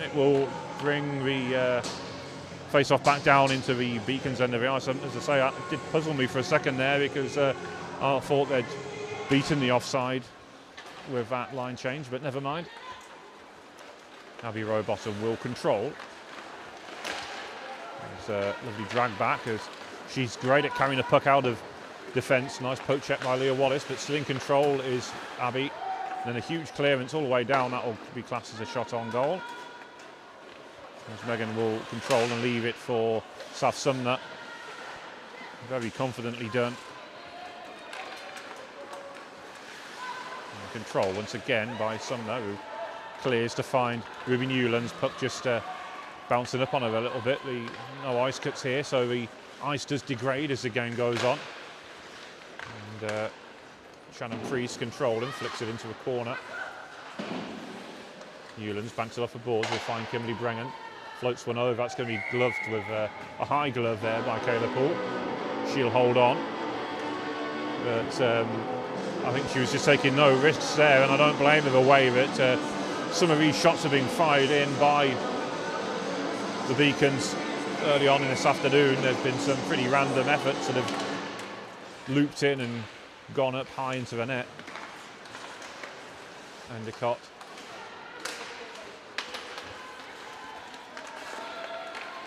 It will bring the face-off back down into the Beacons end of the ice. As I say, it did puzzle me for a second there because I thought they'd beaten the offside with that line change, but never mind. Abby Rowbottom will control. There's a lovely drag back as she's great at carrying the puck out of defence. Nice poke check by Leah Wallace, but still in control is Abby. And then a huge clearance all the way down. That will be classed as a shot on goal. As Megan will control and leave it for Saf Sumner. Very confidently done. And control once again by Sumner, who clears to find Ruby Newlands. Puck just bouncing up on her a little bit. No ice cuts here, so the ice does degrade as the game goes on. And Shannon Priest controlling, flicks it into a corner. Newlands banks it off the boards. We'll find Kimberly Brennan. Floats one over. That's going to be gloved with a high glove there by Kayla Poole. She'll hold on. But I think she was just taking no risks there, and I don't blame her the way that some of these shots are being fired in by the Beacons early on in this afternoon. There's been some pretty random efforts that have looped in and gone up high into the net. Endicott.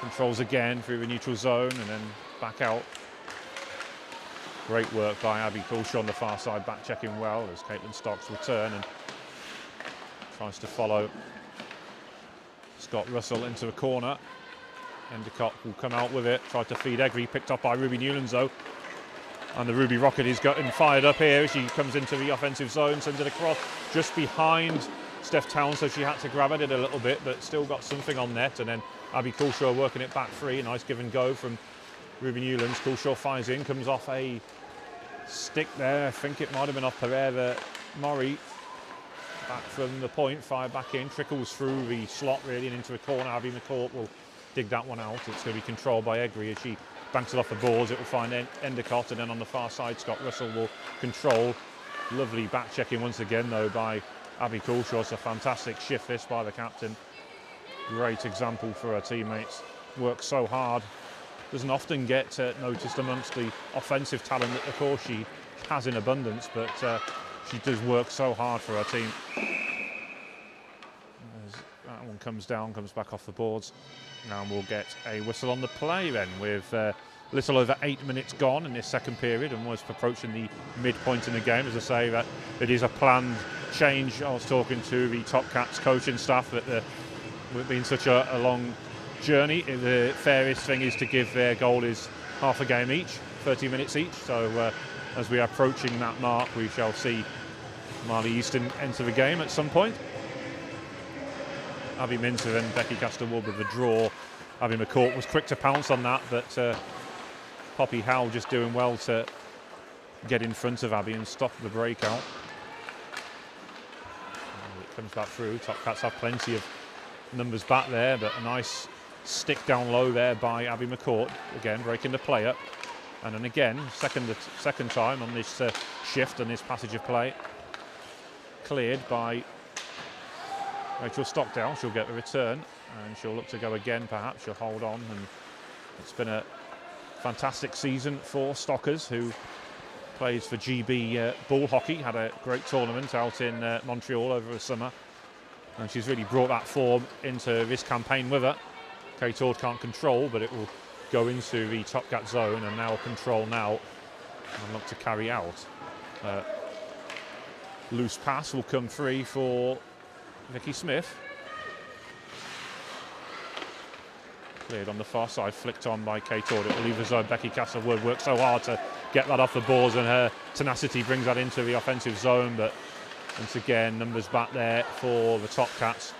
Controls again through the neutral zone and then back out. Great work by Abby Coulshaw on the far side, back checking well as Caitlin Stocks will turn and tries to follow Scott Russell into a corner. Endicott will come out with it, tried to feed Egri, picked up by Ruby Newlands though. And the Ruby Rocket is getting fired up here. She comes into the offensive zone, sends it across just behind Steph Town, so she had to grab at it a little bit, but still got something on net. And then Abby Coulshaw working it back free. Nice give and go from Ruby Newlands. Coulshaw fires in, comes off a stick there. I think it might have been off Pereira Murray. Back from the point, fired back in, trickles through the slot really and into the corner. Abby McCourt will dig that one out. It's going to be controlled by Egri as she banks it off the boards. It will find Endicott, and then on the far side, Scott Russell will control. Lovely back checking once again though by Abby Coulshaw. It's a fantastic shift this by the captain. Great example for her teammates. Works so hard. Doesn't often get noticed amongst the offensive talent that of course she has in abundance, but she does work so hard for her team. As that one comes down, comes back off the boards. Now we'll get a whistle on the play then with a little over 8 minutes gone in this second period and was approaching the midpoint in the game. As I say, that it is a planned change. I was talking to the Topcats coaching staff that it's been such a long journey. The fairest thing is to give their goalies half a game each, 30 minutes each. So as we are approaching that mark, we shall see Marley Easton enter the game at some point. Abby Minter and Becky Castor-Wood with the draw. Abby McCourt was quick to pounce on that, but Poppy Howe just doing well to get in front of Abby and stop the breakout. And it comes back through. Topcats have plenty of numbers back there, but a nice stick down low there by Abby McCourt. Again, breaking the play up. And then again, second time on this shift and this passage of play. Cleared by Rachel Stockdale. She'll get the return and she'll look to go again perhaps. She'll hold on, and it's been a fantastic season for Stockers, who plays for GB Ball Hockey. Had a great tournament out in Montreal over the summer, and she's really brought that form into this campaign with her. Kate Ord can't control, but it will go into the Topcat zone and now control now and look to carry out. Loose pass will come free for Vicky Smith. Cleared on the far side, flicked on by Kate Ord. It will leave the zone. Becky Castle-Wood worked so hard to get that off the boards, and her tenacity brings that into the offensive zone. But once again, numbers back there for the Topcats.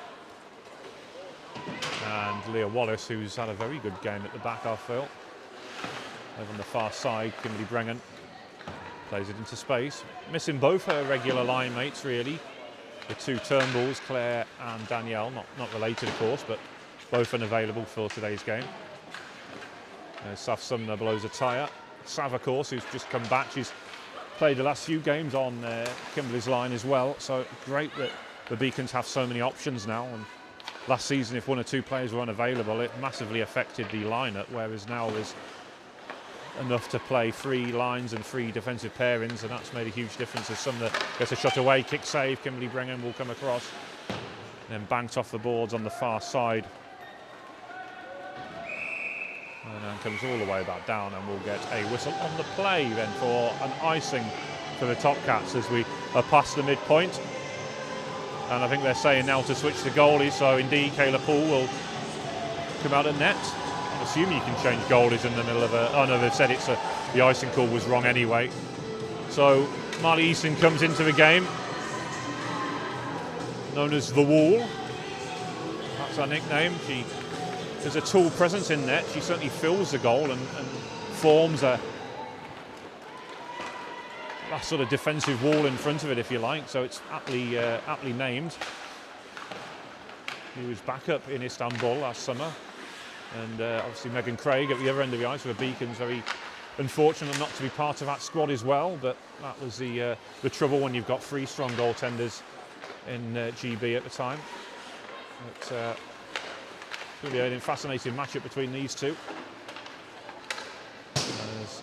And Leah Wallace, who's had a very good game at the back, I feel. Over on the far side, Kimberly Brengan plays it into space. Missing both her regular line mates, really. The two Turnbulls, Claire and Danielle, not related, of course, but both unavailable for today's game. Saf Sumner blows a tyre. Sav, of course, who's just come back. She's played the last few games on Kimberly's line as well. So great that the Beacons have so many options now. And last season, if one or two players were unavailable, it massively affected the lineup, whereas now there's enough to play 3 lines and 3 defensive pairings, and that's made a huge difference. As Sumner gets a shot away, kick save, Kimberly Brengan will come across, and then banked off the boards on the far side. And then comes all the way back down, and we'll get a whistle on the play then for an icing for the Topcats as we are past the midpoint. And I think they're saying now to switch the goalie, so indeed Kayla Poole will come out at net. I assume you can change goalies in the middle of a... Oh no, they've said it's the icing call was wrong anyway. So Marley Easton comes into the game, known as The Wall. That's her nickname. She is a tall presence in net. She certainly fills the goal and forms a sort of defensive wall in front of it, if you like. So it's aptly named. He was back up in Istanbul last summer. And obviously Megan Craig at the other end of the ice for the Beacons, very unfortunate not to be part of that squad as well, but that was the trouble when you've got 3 strong goaltenders in GB at the time. It's going to be a fascinating matchup between these two. As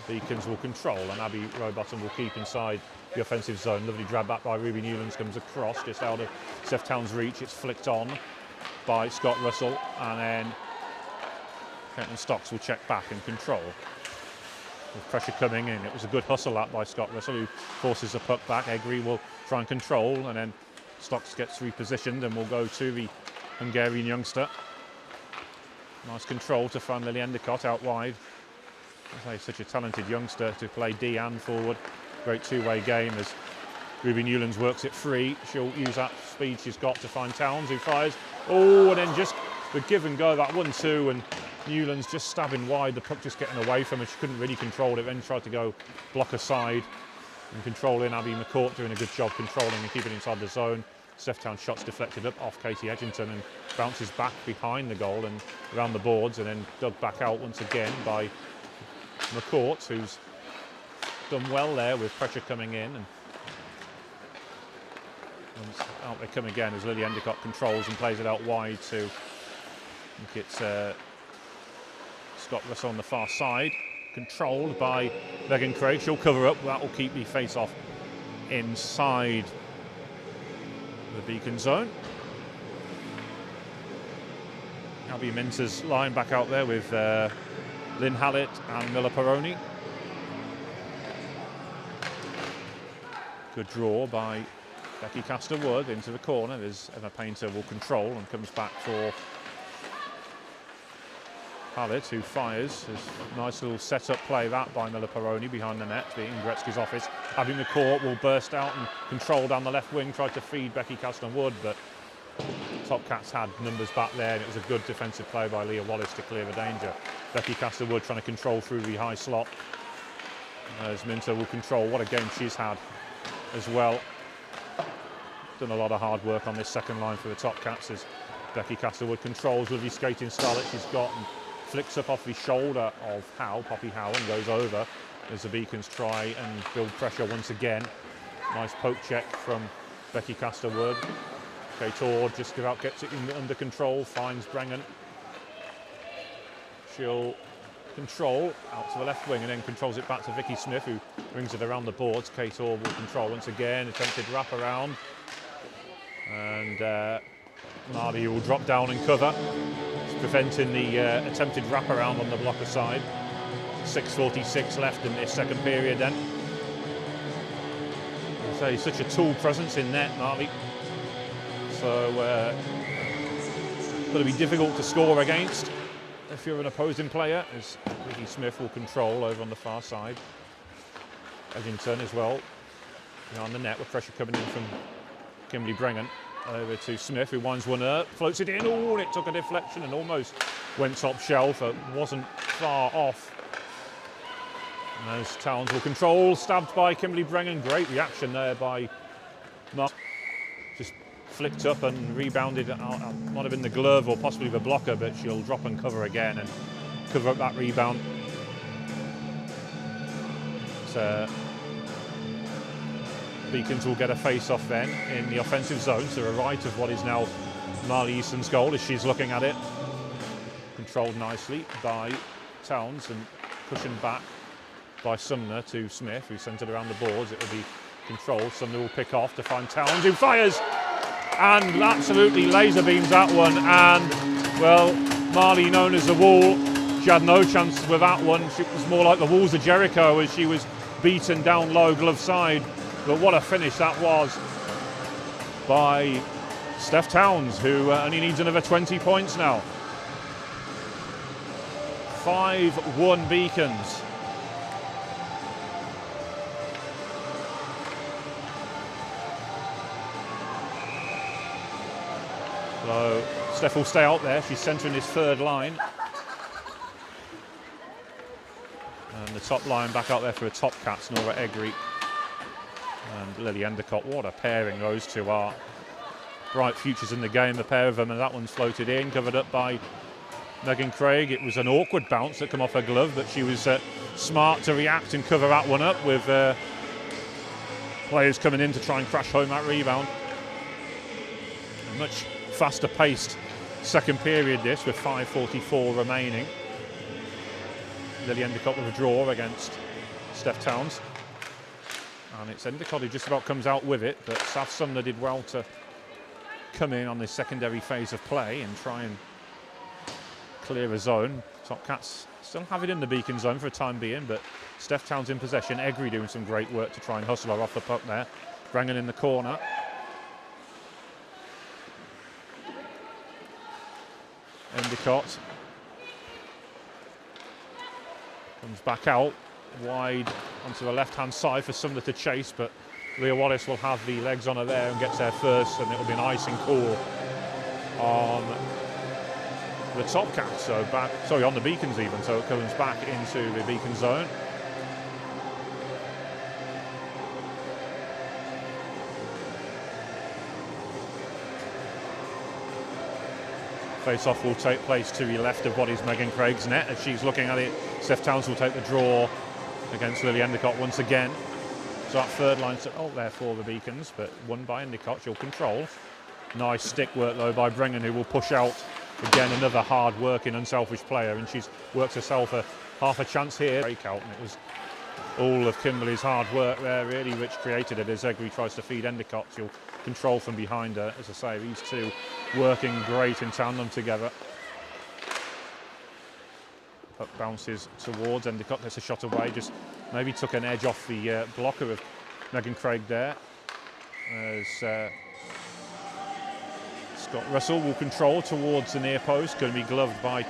the Beacons will control, and Abby Rowbottom will keep inside the offensive zone. Lovely drag back by Ruby Newlands, comes across just out of Steph Town's reach. It's flicked on by Scott Russell, and then And Stocks will check back and control. With pressure coming in, it was a good hustle up by Scott Russell, who forces the puck back. Egri will try and control, and then Stocks gets repositioned and will go to the Hungarian youngster. Nice control to find Lily Endicott out wide. Such a talented youngster to play D and forward. Great two-way game as Ruby Newlands works it free. She'll use that speed she's got to find Towns, who fires. Oh, and then just the give and go, that 1-2, and Newlands just stabbing wide, the puck just getting away from her. She couldn't really control it, then tried to go block aside and controlling. Abby McCourt doing a good job controlling and keeping inside the zone. Steph Towns shots deflected up off Katie Edgington and bounces back behind the goal and around the boards, and then dug back out once again by McCourt, who's done well there with pressure coming in. And out they come again as Lily Endicott controls and plays it out wide to, I think it's Scott Russell on the far side, controlled by Megan Craig. She'll cover up, that will keep the face-off inside the Beacon zone. Abby Minter's lying back out there with Lynn Hallett and Miller Peroni. Good draw by Becky Castor-Wood into the corner as Emma Painter will control and comes back for Hallett, who fires. There's a nice little set-up play that by Miller Peroni behind the net, being Gretzky's office. Abby McCourt will burst out and control down the left wing, tried to feed Becky Castor-Wood, but Topcats had numbers back there, and it was a good defensive play by Leah Wallace to clear the danger. Becky Castor-Wood trying to control through the high slot as Minter will control. What a game she's had as well. Done a lot of hard work on this second line for the Topcats as Becky Castor-Wood controls with the skating style that she's got and flicks up off the shoulder of Poppy Howe, and goes over as the Beacons try and build pressure once again. Nice poke check from Becky Castor-Wood. Kate Ord just about gets it under control, finds Brengan. She'll control out to the left wing and then controls it back to Vicky Smith, who brings it around the boards. Kate Ord will control once again, attempted wrap around, and Marley will drop down and cover, preventing the attempted wraparound on the blocker side. 6:46 left in this second period then. I say, such a tool presence in net, Marley. So, going to be difficult to score against if you're an opposing player, as Vicky Smith will control over on the far side. Edgington as well, behind the net with pressure coming in from Kimberly Brengan. Over to Smith, who winds one up, floats it in. Oh, and it took a deflection and almost went top shelf, but wasn't far off. And as Towns will control, stabbed by Kimberly Brengan. Great reaction there by Mark. Just flicked up and rebounded. Might have been the glove or possibly the blocker, but she'll drop and cover again and cover up that rebound. So, Beacons will get a face-off then in the offensive zone to the right of what is now Marley Easton's goal as she's looking at it. Controlled nicely by Towns and cushioned back by Sumner to Smith, who centred around the boards. It will be controlled. Sumner will pick off to find Towns, who fires and absolutely laser beams that one. And, well, Marley, known as the Wall, she had no chance with that one. She was more like the Walls of Jericho as she was beaten down low glove side. But what a finish that was by Steph Towns, who only needs another 20 points now. 5-1 Beacons. So Steph will stay out there. She's centering this third line. And the top line back out there for the Topcats, Nora Egri and Lily Endicott. What a pairing those two are. Bright futures in the game, the pair of them, and that one's floated in, covered up by Megan Craig. It was an awkward bounce that came off her glove, but she was smart to react and cover that one up with players coming in to try and crash home that rebound. A much faster paced second period this, with 5:44 remaining. Lily Endicott with a draw against Steph Towns. And it's Endicott who just about comes out with it, but Saf Sumner did well to come in on this secondary phase of play and try and clear a zone. Topcats still have it in the Beacon zone for a time being, but Steph Towns in possession. Egri doing some great work to try and hustle her off the puck there. Brengan in the corner. Endicott comes back out wide onto the left-hand side for Sumner to chase, but Leah Wallace will have the legs on her there and gets there first, and it'll be an icing call on the Topcats, so on the Beacons even, so it comes back into the Beacon zone. Face-off will take place to the left of what is Megan Craig's net. As she's looking at it, Steph Towns will take the draw against Lily Endicott once again. So that third line set out there for the Beacons, but won by Endicott. She'll control. Nice stick work though by Brengan, who will push out. Again, another hard-working, unselfish player, and she's worked herself half a chance here. Breakout, and it was all of Kimberly's hard work there, really, which created it as Egri tries to feed Endicott. She'll control from behind her. As I say, these two working great in tandem together. Puck bounces towards Endicott, gets a shot away, just maybe took an edge off the blocker of Megan Craig there. As Scott Russell will control towards the near post, going to be gloved by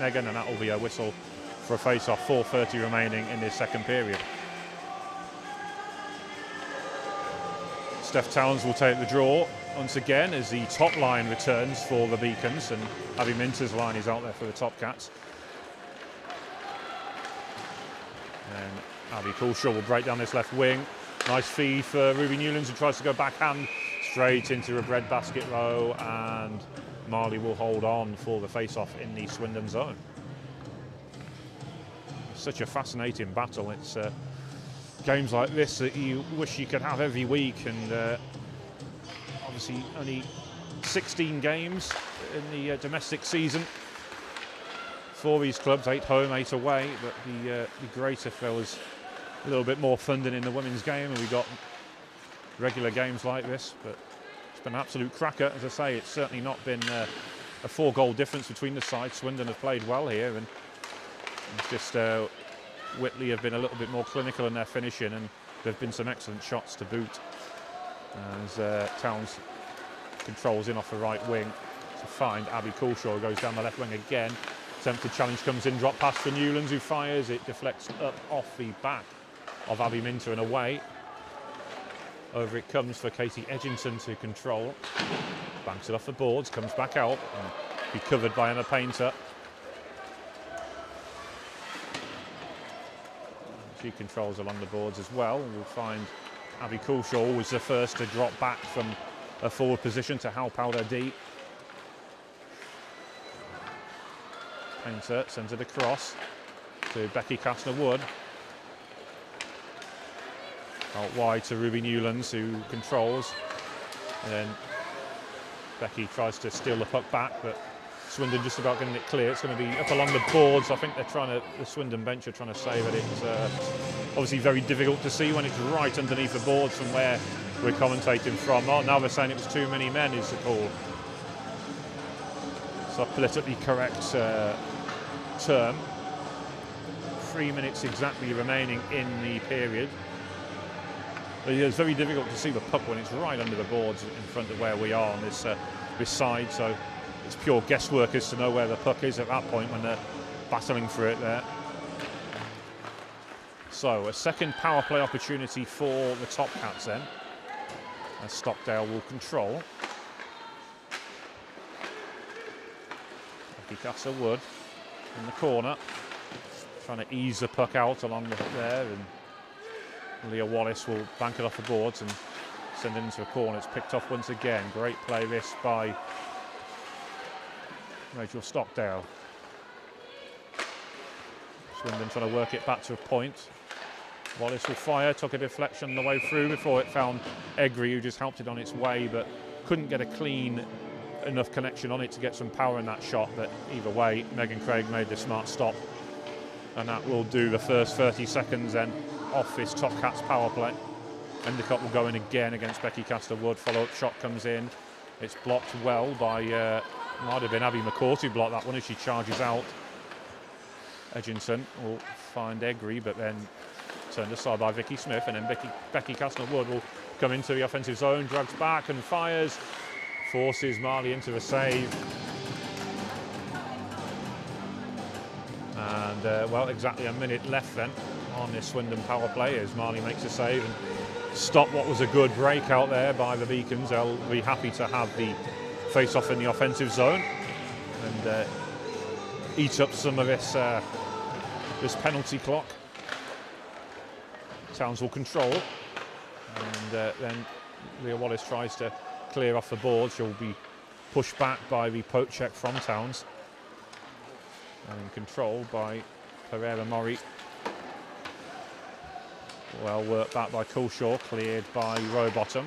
Megan, and that will be a whistle for a face-off. 4:30 remaining in this second period. Steph Towns will take the draw once again as the top line returns for the Beacons, and Abby Minter's line is out there for the Topcats. And Abby Coulshaw will break down this left wing. Nice feed for Ruby Newlands, who tries to go backhand straight into a breadbasket row, and Marley will hold on for the face-off in the Swindon zone. Such a fascinating battle. It's games like this that you wish you could have every week, and obviously only 16 games in the domestic season for these clubs, 8 home, 8 away, but the great if there was a little bit more funding in the women's game and we got regular games like this. But it's been an absolute cracker. As I say, it's certainly not been a 4-goal difference between the sides. Swindon have played well here, and it's just Whitley have been a little bit more clinical in their finishing, and there have been some excellent shots to boot. As Towns controls in off the right wing to find Abby Coulshaw, goes down the left wing again. Attempted challenge comes in, drop pass for Newlands, who fires. It deflects up off the back of Abby Minter and away. Over it comes for Katie Edgington to control. Banks it off the boards, comes back out, and be covered by Emma Painter. She controls along the boards as well. We'll find Abby Coulshaw was the first to drop back from a forward position to help out her D. Painter sends it across to Becky Kastner-Wood. Out wide to Ruby Newlands, who controls. And then Becky tries to steal the puck back, but Swindon just about getting it clear. It's going to be up along the boards. I think they're trying to, the Swindon bench are trying to say that it's obviously very difficult to see when it's right underneath the boards from where we're commentating from. Oh, now they're saying it was too many men is the call. So a politically correct term. 3 minutes exactly remaining in the period. It's very difficult to see the puck when it's right under the boards in front of where we are on this side, so it's pure guesswork as to know where the puck is at that point when they're battling for it there. So a second power play opportunity for the Topcats then, as Stockdale will control. Becky Kastner-Wood in the corner, trying to ease the puck out along there, and Leah Wallace will bank it off the boards and send it into a corner. It's picked off once again. Great play this by Rachel Stockdale. Swindon trying to work it back to a point. Wallace will fire, took a deflection on the way through before it found Egri, who just helped it on its way, but couldn't get a clean enough connection on it to get some power in that shot. But either way, Megan Craig made the smart stop, and that will do the first 30 seconds then off this Topcats power play. Endicott will go in again against Becky Kastner-Wood. Follow-up shot comes in. It's blocked well by, might have been Abby McCourt who blocked that one as she charges out. Edginson will find Egri, but then turned aside by Vicky Smith, and then Becky Castle-Wood will come into the offensive zone, drags back and fires, forces Marley into a save. And well, exactly a minute left then on this Swindon power play as Marley makes a save and stop what was a good break out there by the Beacons. They'll be happy to have the face-off in the offensive zone and eat up some of this this penalty clock. Towns will control, and then Leah Wallace tries to clear off the board. She'll be pushed back by the poke check from Towns, and controlled by Pereira Mori. Well worked back by Coulshaw, cleared by Rowbottom,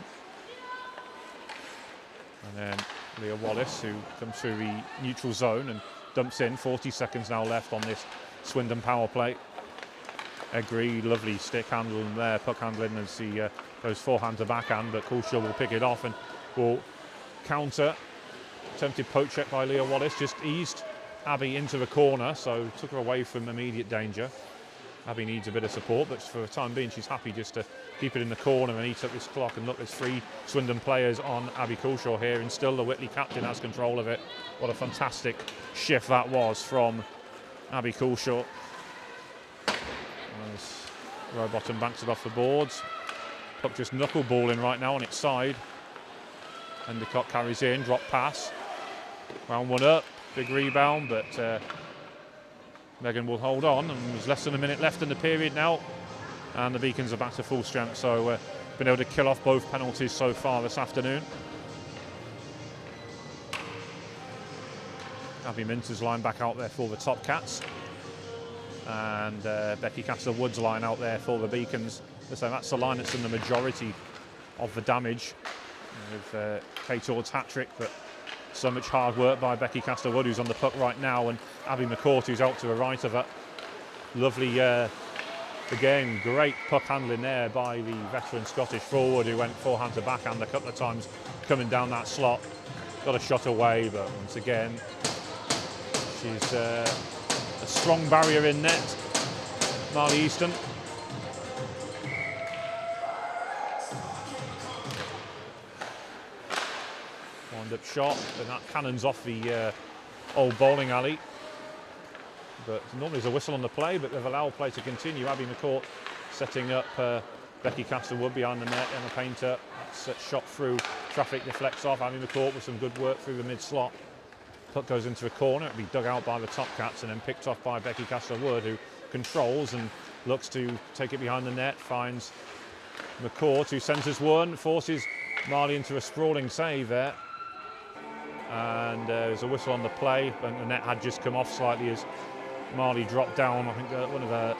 and then Leah Wallace, who comes through the neutral zone and dumps in. 40 seconds now left on this Swindon power play. Egri, lovely stick handling there, puck handling as he goes forehand to backhand, but Coulshaw will pick it off and will counter. Attempted poke check by Leah Wallace, just eased Abby into the corner, so took her away from immediate danger. Abby needs a bit of support, but for the time being she's happy just to keep it in the corner and eat up this clock. And look, there's 3 Swindon players on Abby Coulshaw here, and still the Whitley captain has control of it. What a fantastic shift that was from Abby Coulshaw. As Rowbottom banks it off the boards. Puck just knuckleballing right now on its side. Endicott carries in, drop pass. Round one up, big rebound, but Megan will hold on, and there's less than a minute left in the period now, and the Beacons are back to full strength, so been able to kill off both penalties so far this afternoon. Abby Minter's line back out there for the Topcats, and Becky Castle-Wood's line out there for the Beacons. So that's the line that's in the majority of the damage, with Kate Ord's hat-trick, but so much hard work by Becky Castle-Wood, who's on the puck right now, and Abby McCourt, who's out to the right of her. Lovely, again, great puck handling there by the veteran Scottish forward, who went forehand to backhand a couple of times coming down that slot. Got a shot away, but once again, she's a strong barrier in net, Marley Easton. Wind-up shot, and that cannons off the old bowling alley. But normally there's a whistle on the play, but they've allowed play to continue. Abby McCourt setting up Becky Castle-Wood behind the net, and the painter. That's shot through, traffic deflects off. Abby McCourt with some good work through the mid-slot. Puck goes into a corner, it'll be dug out by the Topcats and then picked off by Becky Castle-Wood, who controls and looks to take it behind the net, finds McCourt, who centres one, forces Marley into a sprawling save there. And there's a whistle on the play, and the net had just come off slightly as Marley dropped down. I think one of her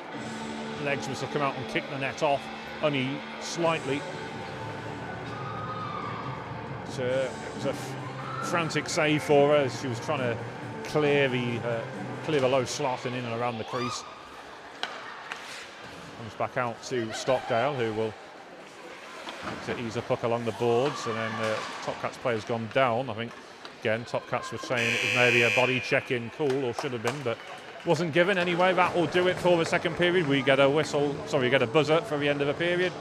legs must have come out and kicked the net off, only slightly. It was a frantic save for her as she was trying to clear the low slot and in and around the crease. Comes back out to Stockdale, who will to ease a puck along the boards, and then the Topcats player's gone down. I think again Topcats were saying it was maybe a body check-in call, or should have been, but wasn't given anyway. That will do it for the second period. We get a buzzer for the end of the period,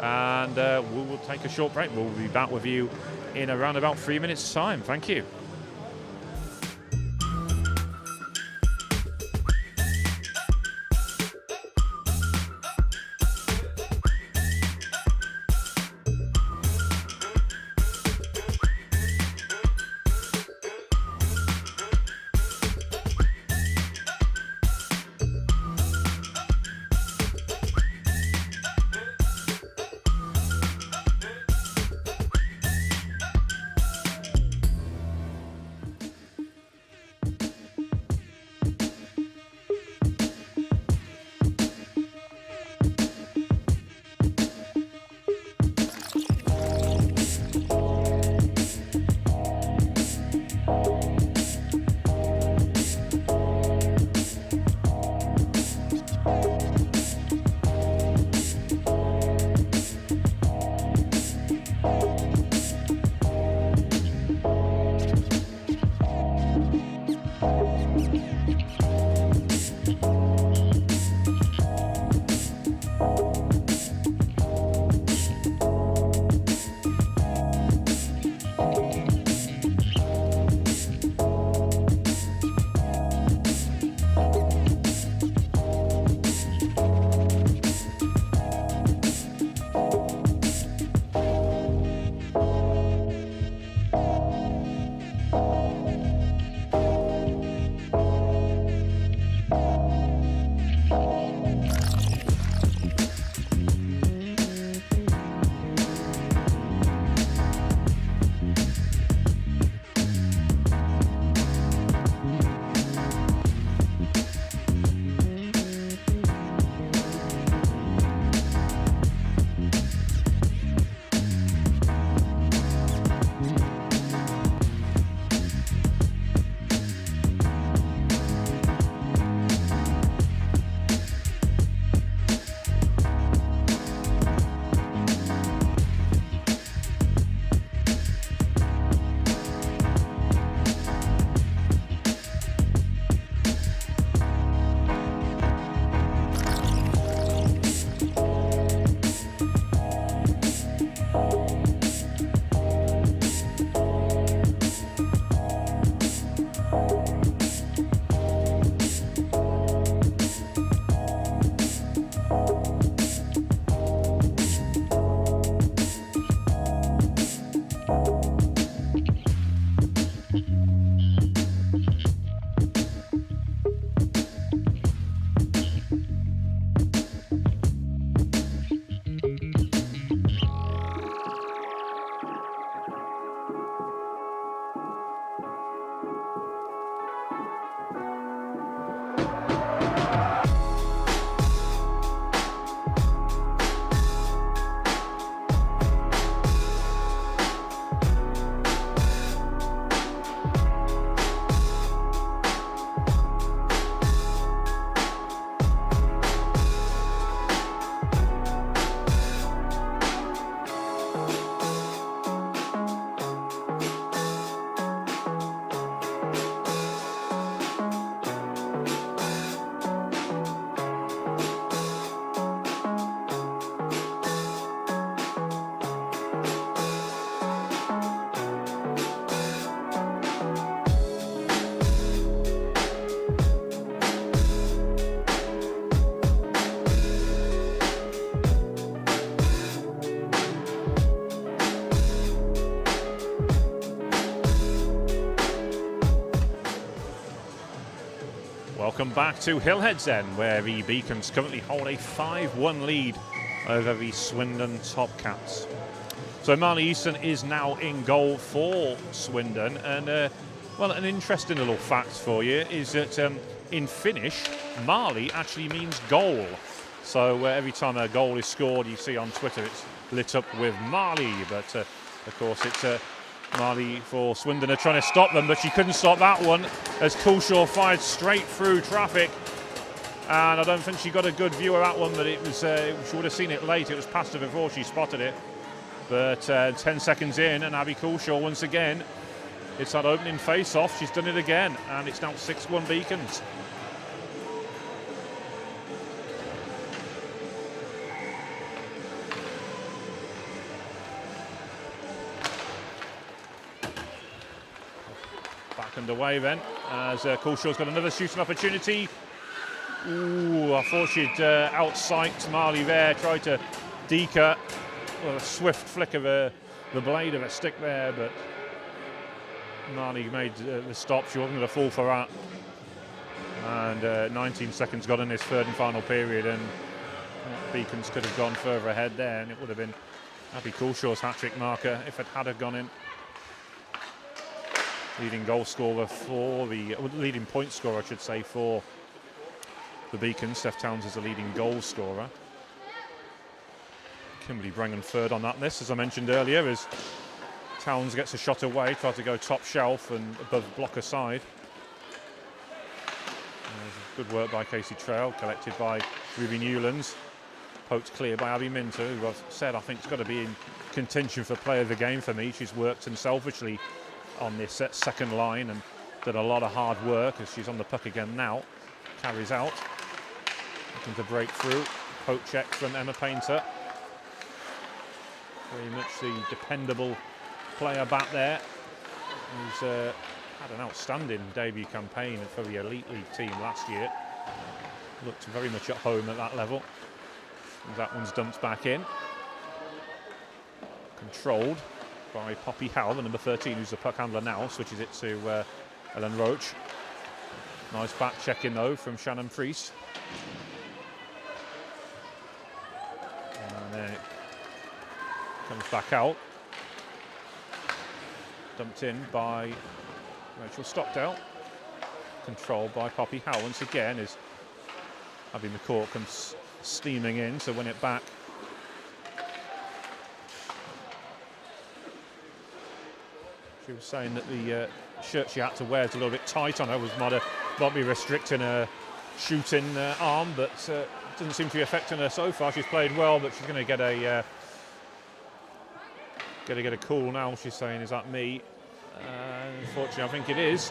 and we will take a short break. We'll be back with you in around about 3 minutes time. Thank you. Welcome back to Hillhead's End, where the Beacons currently hold a 5-1 lead over the Swindon Topcats. So Marley Easton is now in goal for Swindon, and well, an interesting little fact for you is that in Finnish, Marley actually means goal. So every time a goal is scored, you see on Twitter it's lit up with Marley, but of course it's Marley for Swindon are trying to stop them, but she couldn't stop that one as Coulshaw fired straight through traffic. And I don't think she got a good view of that one, but it was she would have seen it late. It was past her before she spotted it. But 10 seconds in, and Abby Coulshaw once again, it's that opening face-off. She's done it again, and it's now 6-1 Beacons. Back underway then, as Coulshaw's got another shooting opportunity. Ooh, I thought she'd outsiked Marley there, tried to deke her. Well, a swift flick of the blade of a stick there, but Marley made the stop. She wasn't going to fall for that. And 19 seconds got in this third and final period, and Beacons could have gone further ahead there, and it would have been Abby Coulshaw's hat-trick marker if it had gone in. Leading goal scorer for the leading point scorer, I should say, for the Beacons. Steph Towns is the leading goal scorer. Kimberly Brengan third on that list, as I mentioned earlier, as Towns gets a shot away, tried to go top shelf and above blocker side. Good work by Casey Trail, collected by Ruby Newlands. Poked clear by Abby Minter, who I've said I think has got to be in contention for player of the game for me. She's worked unselfishly on this second line and done a lot of hard work as she's on the puck again now. Carries out, looking to break through. Poke check from Emma Painter. Very much the dependable player back there, who's had an outstanding debut campaign for the Elite League team last year. Looked very much at home at that level. And that one's dumped back in. Controlled by Poppy Howell, the number 13, who's the puck handler now, switches it to Ellen Roach. Nice back check in though from Shannon Priest. And then it comes back out. Dumped in by Rachel Stockdale. Controlled by Poppy Howell once again as Abby McCourt comes steaming in to win it back. She was saying that the shirt she had to wear is a little bit tight on her, might be restricting her shooting arm, but doesn't seem to be affecting her so far. She's played well, but she's going to get a call now. She's saying, "Is that me?" Unfortunately, I think it is.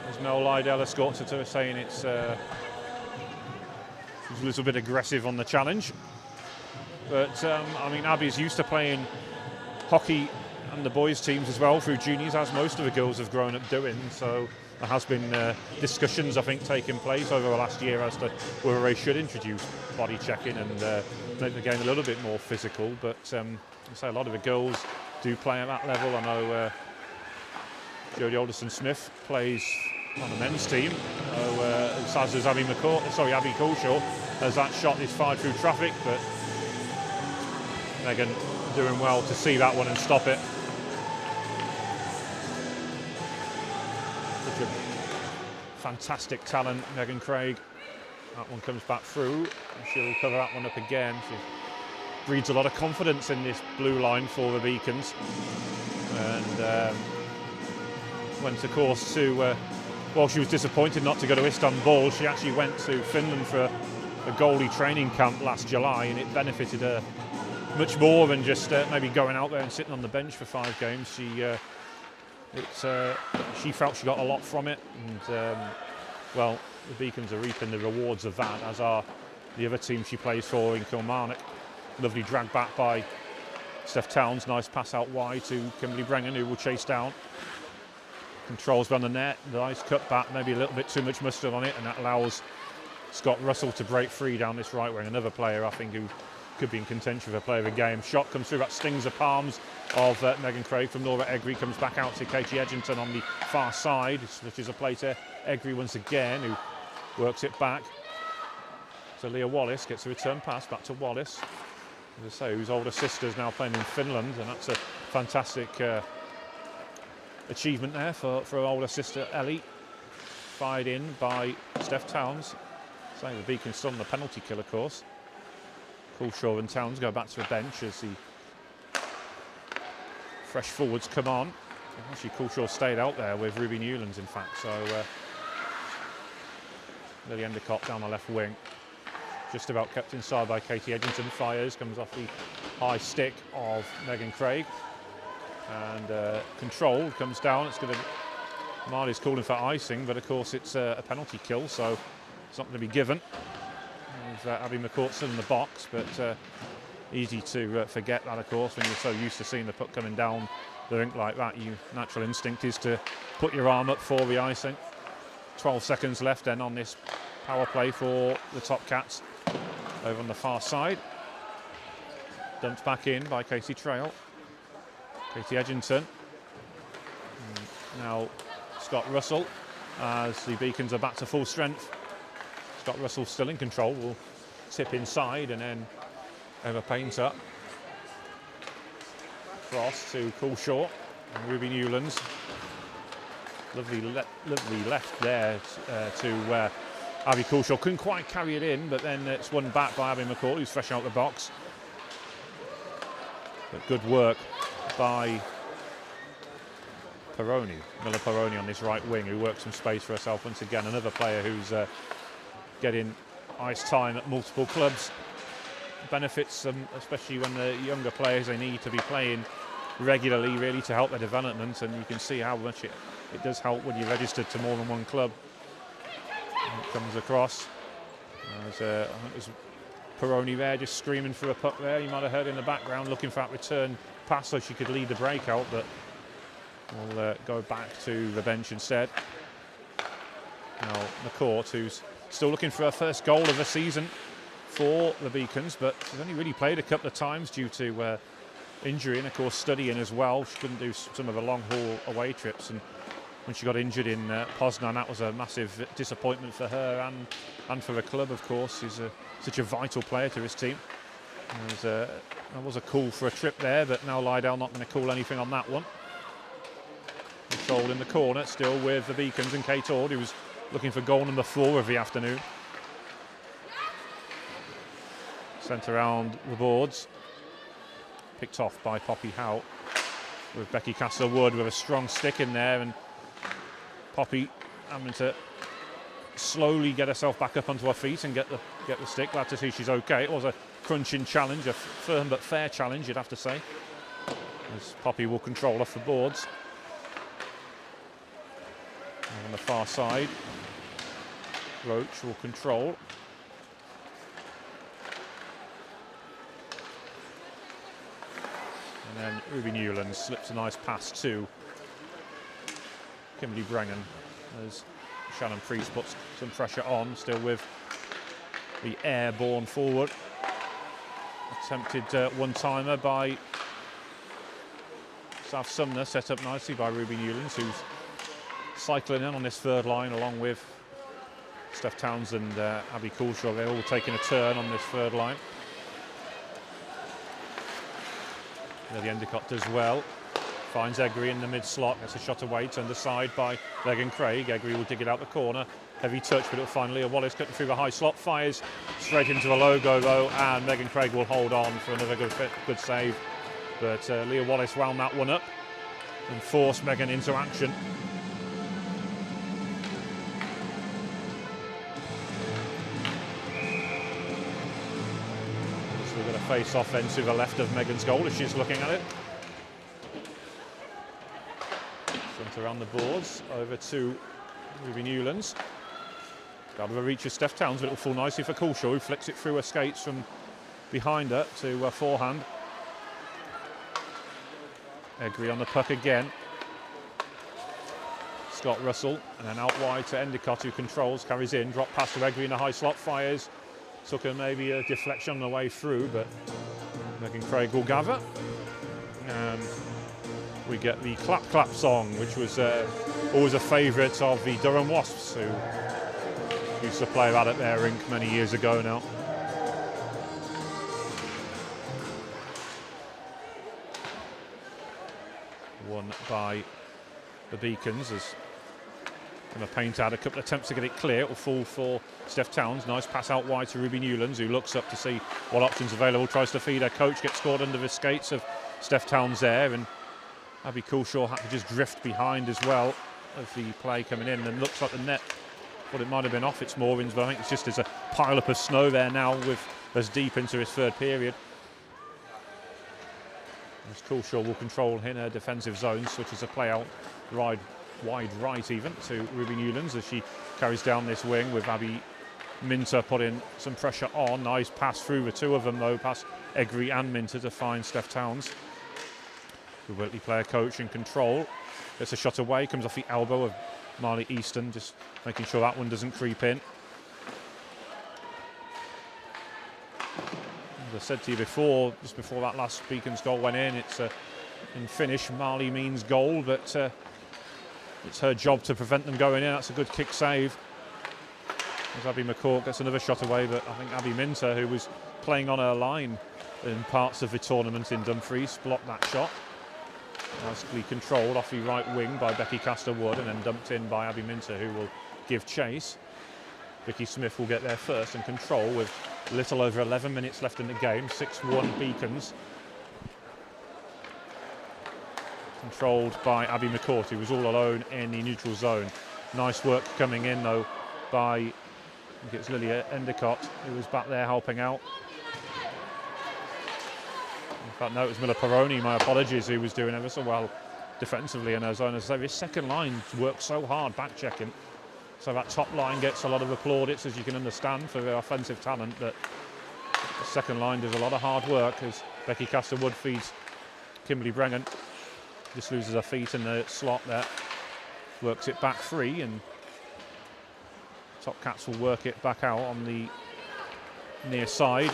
As Mel Lydell escorts her to her, saying it's she's a little bit aggressive on the challenge. But I mean, Abby's used to playing hockey and the boys' teams as well through juniors, as most of the girls have grown up doing. So there has been discussions, I think, taking place over the last year as to whether they should introduce body checking and make the game a little bit more physical. But I say a lot of the girls do play at that level. I know Jodie Alderson-Smith plays on the men's team, as does Abby Coulshaw, as that shot is fired through traffic, but Megan doing well to see that one and stop it. Such a fantastic talent, Megan Craig. That one comes back through, and she'll cover that one up again. She breeds a lot of confidence in this blue line for the Beacons, and went, of course, to while she was disappointed not to go to Istanbul, she actually went to Finland for a goalie training camp last July, and it benefited her much more than just maybe going out there and sitting on the bench for 5 games. She felt she got a lot from it, and well, the Beacons are reaping the rewards of that, as are the other team she plays for in Kilmarnock. Lovely drag back by Steph Towns. Nice pass out wide to Kimberly Brengan, who will chase down. Controls around the net. Nice cut back, maybe a little bit too much mustard on it, and that allows Scott Russell to break free down this right wing. Another player, I think, who could be in contention for player of the game. Shot comes through, that stings the palms of Megan Craig from Laura Egri. Comes back out to Katie Edgington on the far side, which is a play to Egri once again, who works it back. So Leah Wallace gets a return pass back to Wallace. As I say, whose older sister's now playing in Finland, and that's a fantastic achievement there for her older sister Ellie. Fired in by Steph Towns. So the Beacons still on the penalty kill, of course. Coulshaw and Towns go back to the bench as the fresh forwards come on. Actually, Coulshaw stayed out there with Ruby Newlands, in fact. So Lily Endicott down the left wing. Just about kept inside by Katie Edgington. Fires, comes off the high stick of Megan Craig. And controlled, comes down. It's going to... Marley's calling for icing, but of course it's a penalty kill, so it's not going to be given. There's Abby McCourtson in the box, but easy to forget that, of course, when you're so used to seeing the puck coming down the rink like that. Your natural instinct is to put your arm up for the icing. 12 seconds left then on this power play for the Topcats. Over on the far side. Dumped back in by Casey Trail. Katie Edgington. Now Scott Russell, as the Beacons are back to full strength. Scott Russell still in control, will tip inside and then over Painter. Cross to Coulshaw and Ruby Newlands. Lovely left there to Abby Coulshaw. Couldn't quite carry it in, but then it's won back by Abby McCall, who's fresh out the box. But good work by Miller Peroni on this right wing, who works some space for herself once again. Another player who's getting ice time at multiple clubs. Benefits them, especially when the younger players, they need to be playing regularly really to help their development, and you can see how much it does help when you're registered to more than one club. And it comes across. I think there's Peroni there just screaming for a puck there. You might have heard in the background looking for that return pass so she could lead the breakout, but we'll go back to the bench instead. Now McCourt, who's still looking for her first goal of the season for the Beacons, but she's only really played a couple of times due to injury and of course studying as well. She couldn't do some of the long haul away trips, and when she got injured in Poznan, that was a massive disappointment for her and for the club, of course. She's such a vital player to this team. There was a call for a trip there, but now Lydell not going to call anything on that one. Controlled in the corner, still with the Beacons and Kate Ord, who's looking for goal number 4 of the afternoon. Sent around the boards. Picked off by Poppy Howe, with Becky Castlewood with a strong stick in there, and Poppy having to slowly get herself back up onto her feet and get the stick. Glad to see she's okay. It was a crunching challenge, a firm but fair challenge, you'd have to say, as Poppy will control off the boards. And on the far side, Roach will control. And then Ruby Newland slips a nice pass to Kimberly Brennan as Shannon Priest puts some pressure on, still with the airborne forward. Attempted one-timer by South Sumner, set up nicely by Ruby Newlands, who's cycling in on this third line along with Steph Towns and Abby Coulshaw. They're all taking a turn on this third line. The Endicott does well. Finds Egri in the mid-slot, gets a shot away, turned aside by Megan Craig. Egri will dig it out the corner. Heavy touch, but it'll find Leah Wallace cutting through the high slot. Fires straight into the logo though, and Megan Craig will hold on for another good save. But Leah Wallace wound that one up and forced Megan into action. So we've got a face-off then to the left of Megan's goal as she's looking at it. Sent around the boards, over to Ruby Newlands. Out of the reach of Steph Towns, but it'll fall nicely for Coulshaw, who flicks it through her skates from behind her to forehand. Egri on the puck again. Scott Russell, and then out wide to Endicott, who controls, carries in, drop past to Egri in the high slot, fires Took her maybe a deflection on the way through, but Megan Craig will gather. And we get the Clap Clap song, which was always a favourite of the Durham Wasps, who used to play that at their rink many years ago now. Won by the Beacons as Emma Paint had a couple of attempts to get it clear. It will fall for Steph Towns. Nice pass out wide to Ruby Newlands, who looks up to see what options available, tries to feed her coach, gets caught under the skates of Steph Towns there, and Abby Coulshaw had to just drift behind as well of the play coming in, and looks like the net, well, it might have been off its moorings, but I think it's just as a pile up of snow there now with as deep into his third period. As Coulshaw will control in her defensive zone, switches a play out wide right even to Ruby Newlands as she carries down this wing with Abby Minter putting some pressure on. Nice pass through the two of them though, past Egri and Minter to find Steph Towns. The Whitley player coach in control. Gets a shot away, comes off the elbow of Marley Easton, just making sure that one doesn't creep in. As I said to you before, just before that last Beacons goal went in, it's in finish, Marley means goal, but it's her job to prevent them going in. That's a good kick save. As Abby McCourt gets another shot away, but I think Abby Minter, who was playing on her line in parts of the tournament in Dumfries, blocked that shot. Nicely controlled off the right wing by Becky Castor-Wood and then dumped in by Abby Minter, who will give chase. Vicky Smith will get there first and control with a little over 11 minutes left in the game. 6-1 Beacons. Controlled by Abby McCourt, who was all alone in the neutral zone. Nice work coming in though by, I think it's Lilia Endicott, who was back there helping out. In fact, no, it was Miller Peroni, my apologies, who was doing ever so well defensively in her zone. As his second line worked so hard back checking. So that top line gets a lot of plaudits, as you can understand, for their offensive talent, but the second line does a lot of hard work as Becky Castor-Wood feeds Kimberly Brengan. Just loses her feet in the slot there. Works it back free, and Topcats will work it back out on the near side.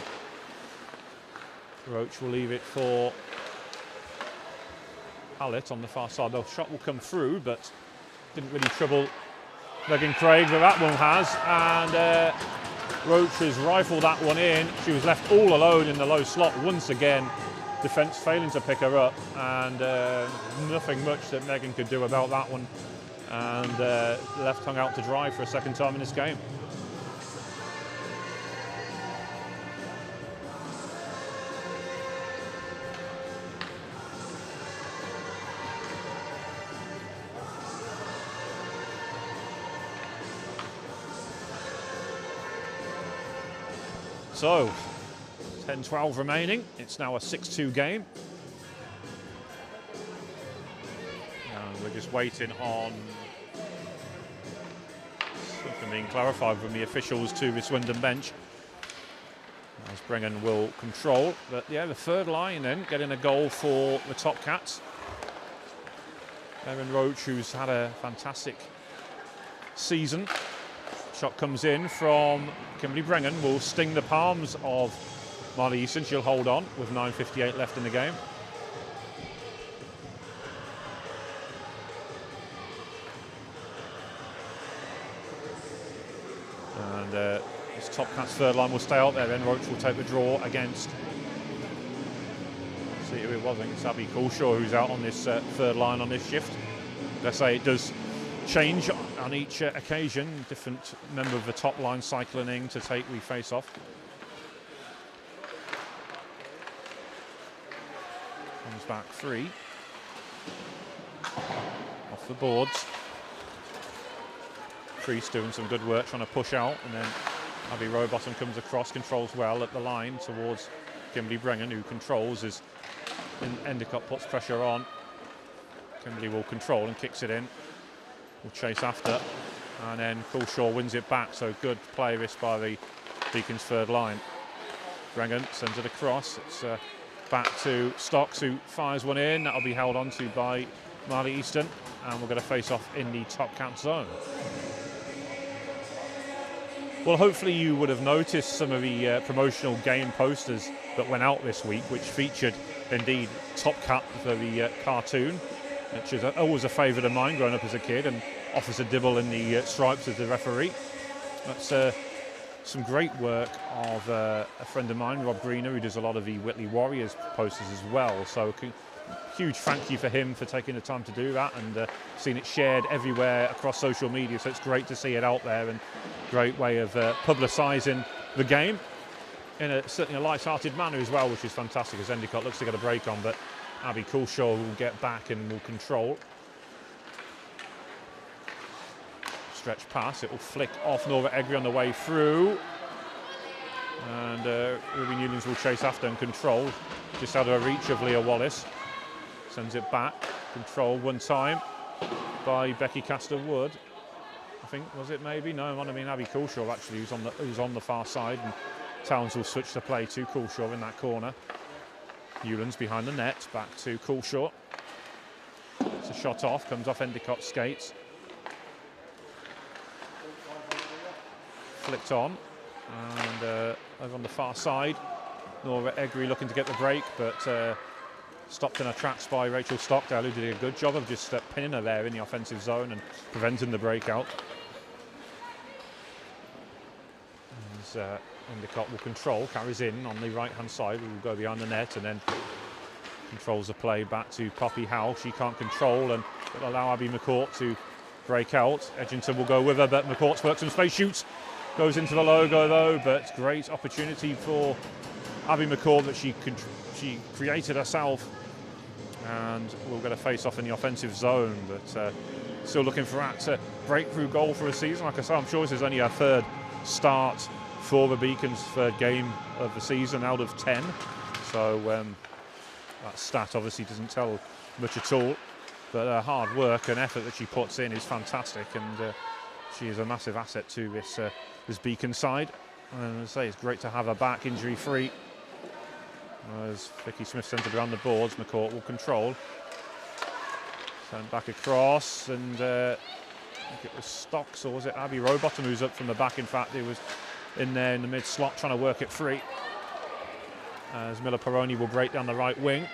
Roach will leave it for Hallett on the far side. The shot will come through, but didn't really trouble Megan Craig, but that one has. And Roach has rifled that one in. She was left all alone in the low slot once again. Defence failing to pick her up, and nothing much that Megan could do about that one, and left hung out to dry for a second time in this game. So 10-12 remaining. It's now a 6-2 game. And we're just waiting on something being clarified from the officials to the Swindon bench. As Brengan will control. But yeah, the third line then getting a goal for the Topcats. Erin Roach, who's had a fantastic season. Shot comes in from Kimberly Brengan, will sting the palms of Marley Easton. She'll hold on with 9:58 left in the game. And this Topcats third line will stay out there. Then Roach will take the draw against, see who it was, I think it's Abby Coulshaw, who's out on this third line on this shift. Let's say it does change on each occasion. Different member of the top line cycling in to take the face off. Comes back free. Off the boards. Priest doing some good work, trying to push out, and then Abby Rowbottom comes across, controls well at the line towards Kimberly Brengan, who controls as Endicott puts pressure on. Kimberly will control and kicks it in. Will chase after, and then Coulshaw wins it back. So good play this by the Beacons third line. Brengan sends it across. It's back to Stocks, who fires one in. That'll be held onto by Marley Easton, and we're going to face off in the Topcat zone. Well, hopefully you would have noticed some of the promotional game posters that went out this week, which featured indeed Topcat for the cartoon, which is always a favourite of mine growing up as a kid, and Officer Dibble in the stripes as the referee. That's some great work of a friend of mine, Rob Greener, who does a lot of the Whitley Warriors posters as well. So huge thank you for him for taking the time to do that, and seeing it shared everywhere across social media. So it's great to see it out there, and great way of publicising the game in certainly a light-hearted manner as well, which is fantastic, as Endicott looks to get a break on, but Abby Coulshaw will get back and will control. Stretch pass, it will flick off Nora Egri on the way through, and Ruby Newlands will chase after and control, just out of reach of Leah Wallace. Sends it back, controlled one time by Becky Castor-Wood. I think, was it maybe? No, it might have been Abby Coulshaw actually, who's on the far side, and Towns will switch the play to Coulshaw in that corner. Newlands behind the net, back to Coulshaw. It's a shot off, comes off Endicott's skates. Flicked on, and over on the far side, Nora Egri looking to get the break, but stopped in her tracks by Rachel Stockdale, who did a good job of just pinning her there in the offensive zone and preventing the breakout. As Endicott will control, carries in on the right-hand side, will go behind the net, and then controls the play back to Poppy Howell. She can't control, and it'll allow Abby McCourt to break out. Edgington will go with her, but McCourt's worked some space, shoots. Goes into the logo though, but great opportunity for Abby McCord that she created herself, and we'll get a face-off in the offensive zone, but still looking for that breakthrough goal for a season. Like I say, I'm sure this is only her third start for the Beacons, third game of the season out of 10, so that stat obviously doesn't tell much at all, but her hard work and effort that she puts in is fantastic, and she is a massive asset to this Beacon side. And as I say, it's great to have her back injury-free. As Vicky Smith sends it around the boards, McCourt will control. Sent back across, and I think it was Stocks, or was it Abby Rowbottom who's up from the back? In fact, it was in there in the mid-slot trying to work it free. As Miller Peroni will break down the right wing.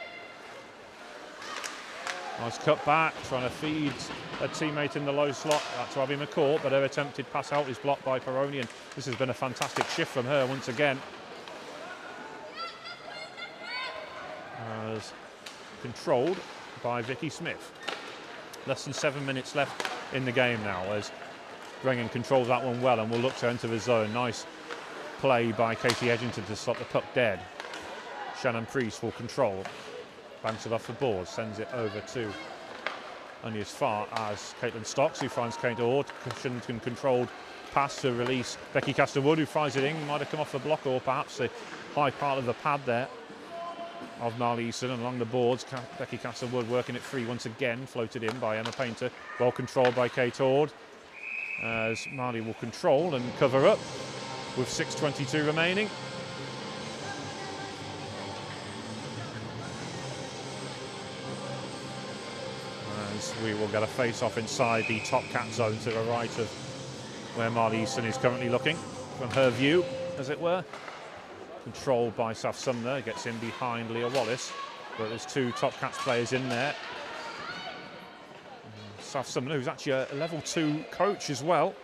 Nice cut back, trying to feed a teammate in the low slot. That's Abby McCourt, but her attempted pass out is blocked by Peroni, and this has been a fantastic shift from her once again. As controlled by Vicky Smith. Less than 7 minutes left in the game now, as Brengan controls that one well and will look to enter the zone. Nice play by Katie Edgington to stop the puck dead. Shannon Priest will control. Banks it off the board, sends it over to only as far as Caitlin Stocks, who finds Kate Ord. Shannon's controlled pass to release Becky Castor-Wood, who fires it in. Might have come off the block, or perhaps the high part of the pad there of Marley Easton. And along the boards, Becky Castor-Wood working it free once again, floated in by Emma Painter, well controlled by Kate Ord, as Marley will control and cover up with 6:22 remaining. We will get a face-off inside the Topcat zone to the right of where Marley Easton is currently looking, from her view, as it were. Controlled by Saf Sumner, gets in behind Leah Wallace, but there's two Topcats players in there. Saf Sumner, who's actually a level 2 coach as well,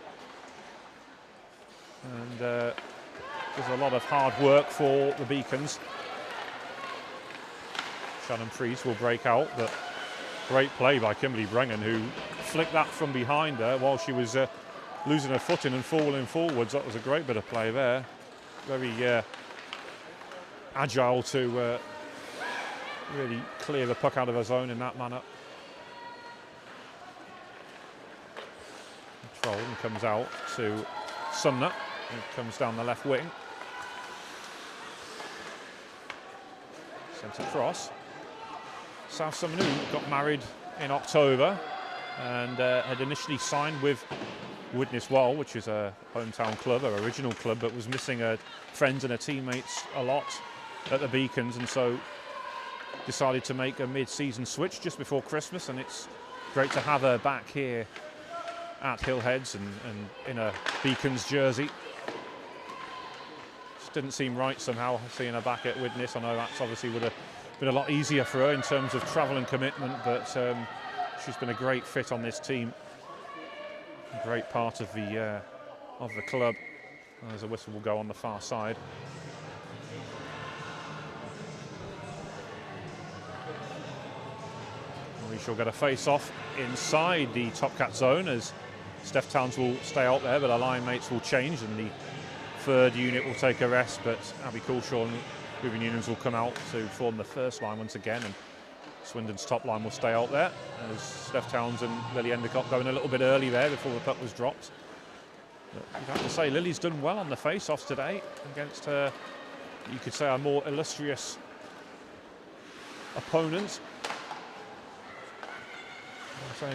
and does a lot of hard work for the Beacons. Shannon Priest will break out, but great play by Kimberly Brengan, who flicked that from behind her while she was losing her footing and falling forwards. That was a great bit of play there. Very agile to really clear the puck out of her zone in that manner. Control and comes out to Sumner, who comes down the left wing. Sent across. South Sumner, who got married in October and had initially signed with WNIHL1, which is a hometown club, her original club, but was missing her friends and her teammates a lot at the Beacons, and so decided to make a mid-season switch just before Christmas, and it's great to have her back here at Hillheads and in a Beacons jersey. didn't seem right somehow, seeing her back at Widnes. I know that's obviously would have been a lot easier for her in terms of travel and commitment, but she's been a great fit on this team. A great part of the club. As a whistle will go on the far side. We shall get a face-off inside the Topcat zone as Steph Towns will stay out there, but our line mates will change and the third unit will take a rest, but Abby Coulshaw and Ruben Unions will come out to form the first line once again, and Swindon's top line will stay out there as Steph Towns and Lily Endicott going a little bit early there before the puck was dropped. But you'd have to say Lily's done well on the face-offs today against her, you could say, a more illustrious opponent.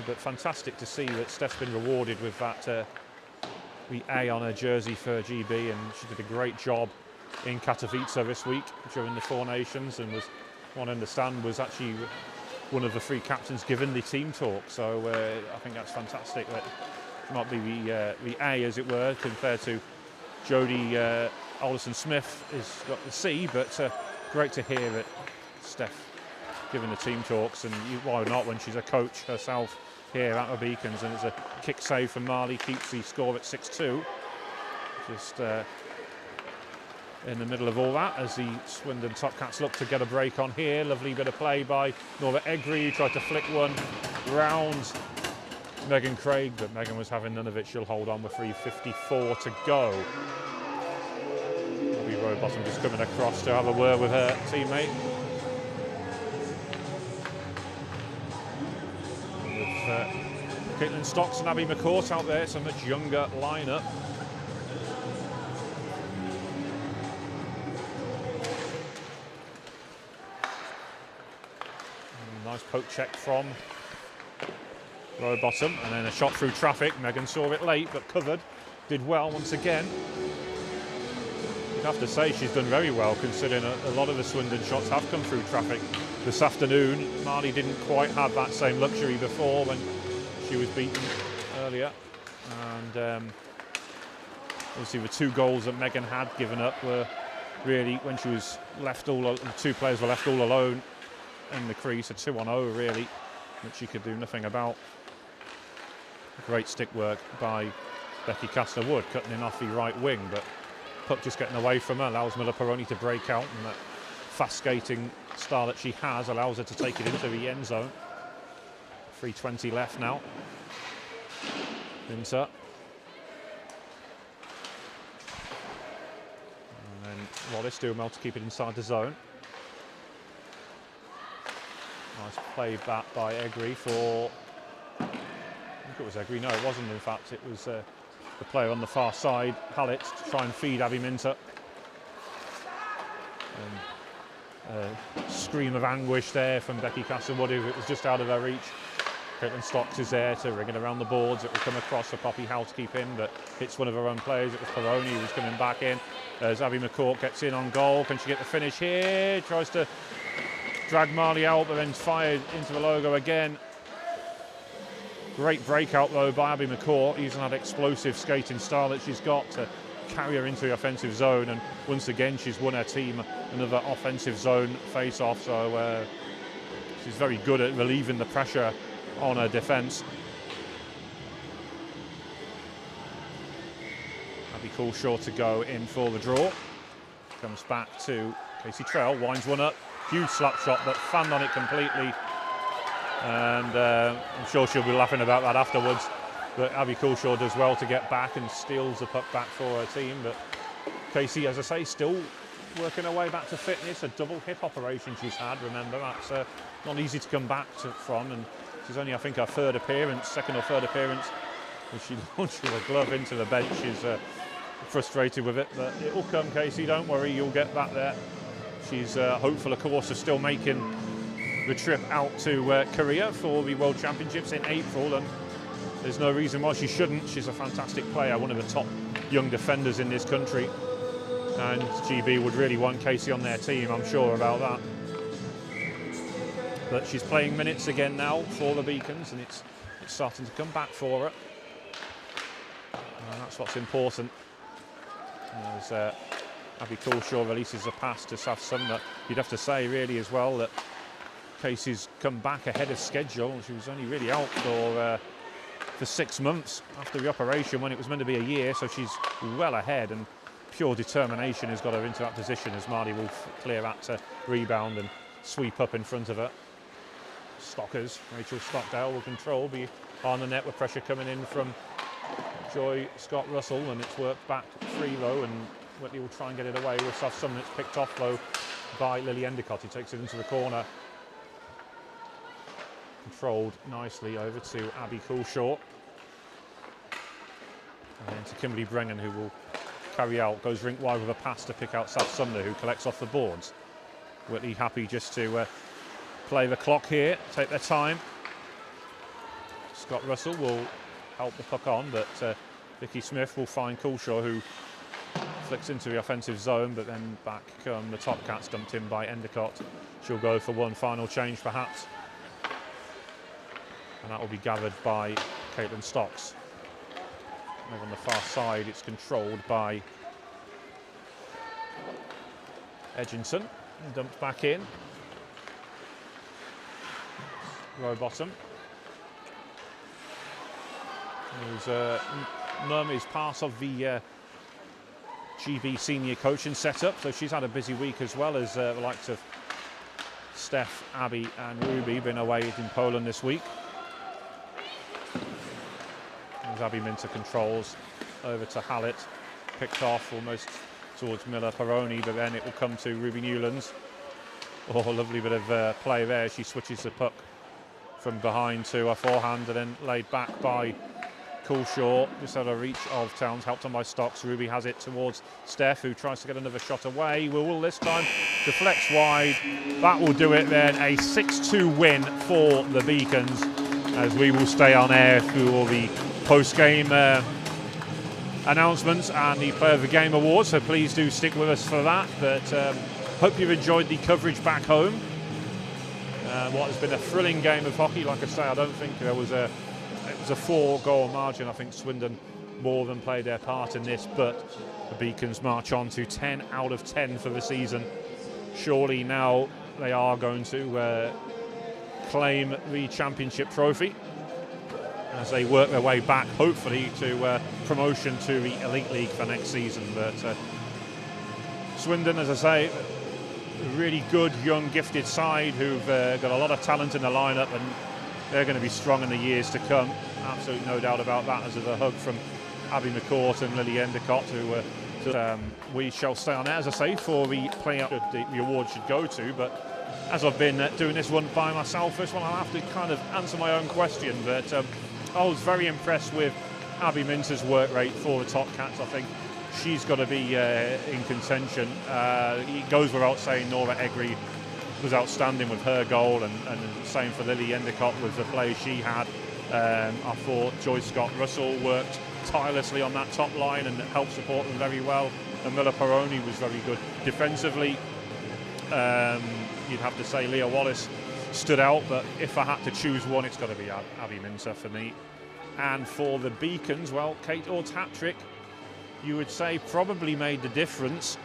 But fantastic to see that Steph's been rewarded with that the A on her jersey for GB, and she did a great job in Katowice this week during the Four Nations, and was, what I understand, was actually one of the 3 captains given the team talk. So I think that's fantastic that she might be the A, as it were, compared to Jodie Alderson-Smith has got the C, but great to hear that Steph giving the team talks, and why not when she's a coach herself here at the Beacons. And it's a kick save from Marley, keeps the score at 6-2. Just in the middle of all that as the Swindon Topcats look to get a break on here. Lovely bit of play by Norva Egri, who tried to flick one round Megan Craig, but Megan was having none of it. She'll hold on with 3:54 to go. Bobby Rowbottom just coming across to have a word with her teammate. Caitlin Stocks and Abby McCourt out there. It's a much younger lineup. Nice poke check from Rowbottom, and then a shot through traffic. Megan saw it late but covered. Did well once again. You'd have to say she's done very well, considering a lot of the Swindon shots have come through traffic this afternoon. Marley didn't quite have that same luxury before when she was beaten earlier, and obviously the 2 goals that Megan had given up were really when she was left the 2 players were left all alone in the crease, a 2-on-0 really, which she could do nothing about. Great stick work by Becky Castor-Wood, cutting in off the right wing, but puck just getting away from her allows Miller Peroni to break out, and that fast skating style that she has allows her to take it into the end zone. 3:20 left now. Winter. And then Wallace doing well to keep it inside the zone. Nice play back by Egri for, I think it was Egri, no it wasn't in fact, it was the player on the far side, Hallett, to try and feed Abby Minter. Scream of anguish there from Becky Castle-Wood, it was just out of her reach. Caitlin Stocks is there to ring it around the boards. It will come across for Poppy Howe to keep in, but hits one of her own players. It was Peroni who was coming back in. As Abby McCourt gets in on goal. Can she get the finish here? Tries to drag Marley out, but then fired into the logo again. Great breakout though by Abby McCourt, using that explosive skating style that she's got to carry her into the offensive zone, and once again she's won her team another offensive zone face-off, so she's very good at relieving the pressure on her defence. Abby Coulshaw to go in for the draw. Comes back to Casey Trell, winds one up, huge slap shot but fanned on it completely, and I'm sure she'll be laughing about that afterwards. But Abby Coulshaw does well to get back and steals the puck back for her team. But Casey, as I say, still working her way back to fitness. A double hip operation she's had, remember, that's not easy to come back from, and she's only, I think, her second or third appearance, when she launches a glove into the bench. She's frustrated with it, but it will come, Casey, don't worry, you'll get back there. She's hopeful, of course, of still making the trip out to Korea for the World Championships in April, and there's no reason why she shouldn't. She's a fantastic player, one of the top young defenders in this country, and GB would really want Casey on their team, I'm sure about that. But she's playing minutes again now for the Beacons, and it's starting to come back for her. And that's what's important. As Abby Coulshaw releases a pass to South Sumner. You'd have to say really as well that Casey's come back ahead of schedule. She was only really out for 6 months after the operation when it was meant to be a year, so she's well ahead, and pure determination has got her into that position as Marty will clear that to rebound and sweep up in front of her. Stockers, Rachel Stockdale will control, be on the net with pressure coming in from Joy Scott Russell, and it's worked back free though, and Whitley will try and get it away with South Sumner. It's picked off though by Lily Endicott, who takes it into the corner. Controlled nicely over to Abby Coulshaw. And then to Kimberly Brennan, who will carry out, goes rink wide with a pass to pick out South Sumner, who collects off the boards. Whitley happy just to play the clock here, take their time. Scott Russell will help the puck on, but Vicky Smith will find Coulshaw, who flicks into the offensive zone, but then back come the Topcats, dumped in by Endicott. She'll go for one final change perhaps, and that will be gathered by Caitlin Stocks. Over on the far side, it's controlled by Edginson, and dumped back in. Rowbottom. Nurm is part of the GB senior coaching setup, so she's had a busy week as well as the likes of Steph, Abby and Ruby been away in Poland this week. As Abby Minter controls over to Hallett, picked off almost towards Miller Peroni, but then it will come to Ruby Newlands. Oh, a lovely bit of play there. She switches the puck from behind to her forehand and then laid back by Coulshaw, just out of reach of Towns, helped on by Stocks. Ruby has it towards Steph, who tries to get another shot away. Will this time deflects wide. That will do it then. A 6-2 win for the Beacons, as we will stay on air through all the post-game announcements and the Player of the Game awards, so please do stick with us for that. But hope you've enjoyed the coverage back home. What has been a thrilling game of hockey. Like I say, I don't think there was it was a 4-goal margin. I think Swindon more than played their part in this, but the Beacons march on to 10 out of 10 for the season. Surely now they are going to claim the championship trophy as they work their way back, hopefully, to promotion to the Elite League for next season. But Swindon, as I say, a really good, young, gifted side who've got a lot of talent in the lineup, and they're going to be strong in the years to come. Absolutely no doubt about that, as there's a hug from Abby McCourt and Lily Endicott, who we shall stay on it, as I say, for the playoff the award should go to. But as I've been doing this one by myself, this one I'll have to kind of answer my own question. But I was very impressed with Abby Minter's work rate for the Topcats. I think she's got to be in contention. It goes without saying Nora Egri was outstanding with her goal, and same for Lily Endicott with the play she had. I thought Joyce Scott Russell worked tirelessly on that top line and helped support them very well. And Miller Peroni was very good defensively. You'd have to say Leah Wallace stood out, but if I had to choose one, it's got to be Abby Minter for me. And for the Beacons, well, Kate Ord's hat-trick, you would say, probably made the difference,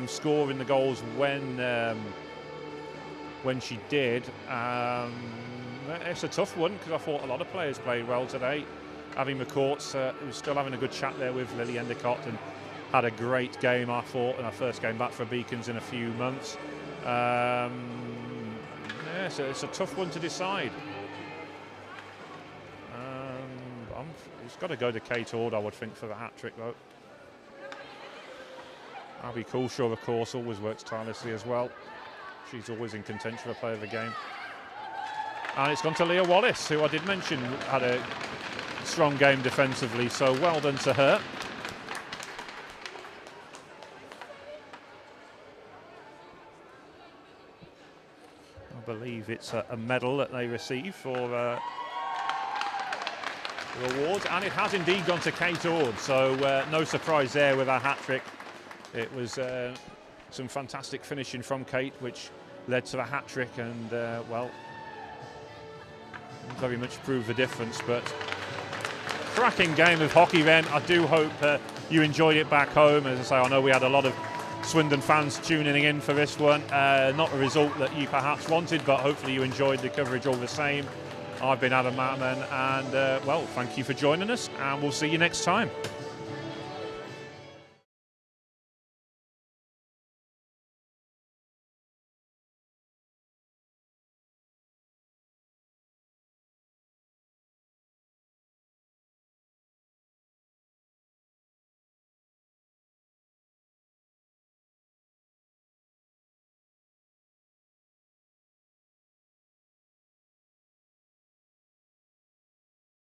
scoring the goals when she did. It's a tough one because I thought a lot of players played well today. Abby McCourt's was still having a good chat there with Lily Endicott and had a great game, I thought, in her first game back for Beacons in a few months. It's a tough one to decide. It's got to go to Kate Ord, I would think, for the hat-trick, though. Abby Coulshaw, of course, always works tirelessly as well. She's always in contention for player of the game. And it's gone to Leah Wallace, who I did mention had a strong game defensively, so well done to her. I believe it's a medal that they receive for the awards, and it has indeed gone to Kate Ord, so no surprise there with our hat-trick. It was some fantastic finishing from Kate, which led to the hat-trick, and well, very much proved the difference. But cracking game of hockey then. I do hope you enjoyed it back home. As I say, I know we had a lot of Swindon fans tuning in for this one. Not a result that you perhaps wanted, but hopefully you enjoyed the coverage all the same. I've been Adam Matman, and well, thank you for joining us, and we'll see you next time.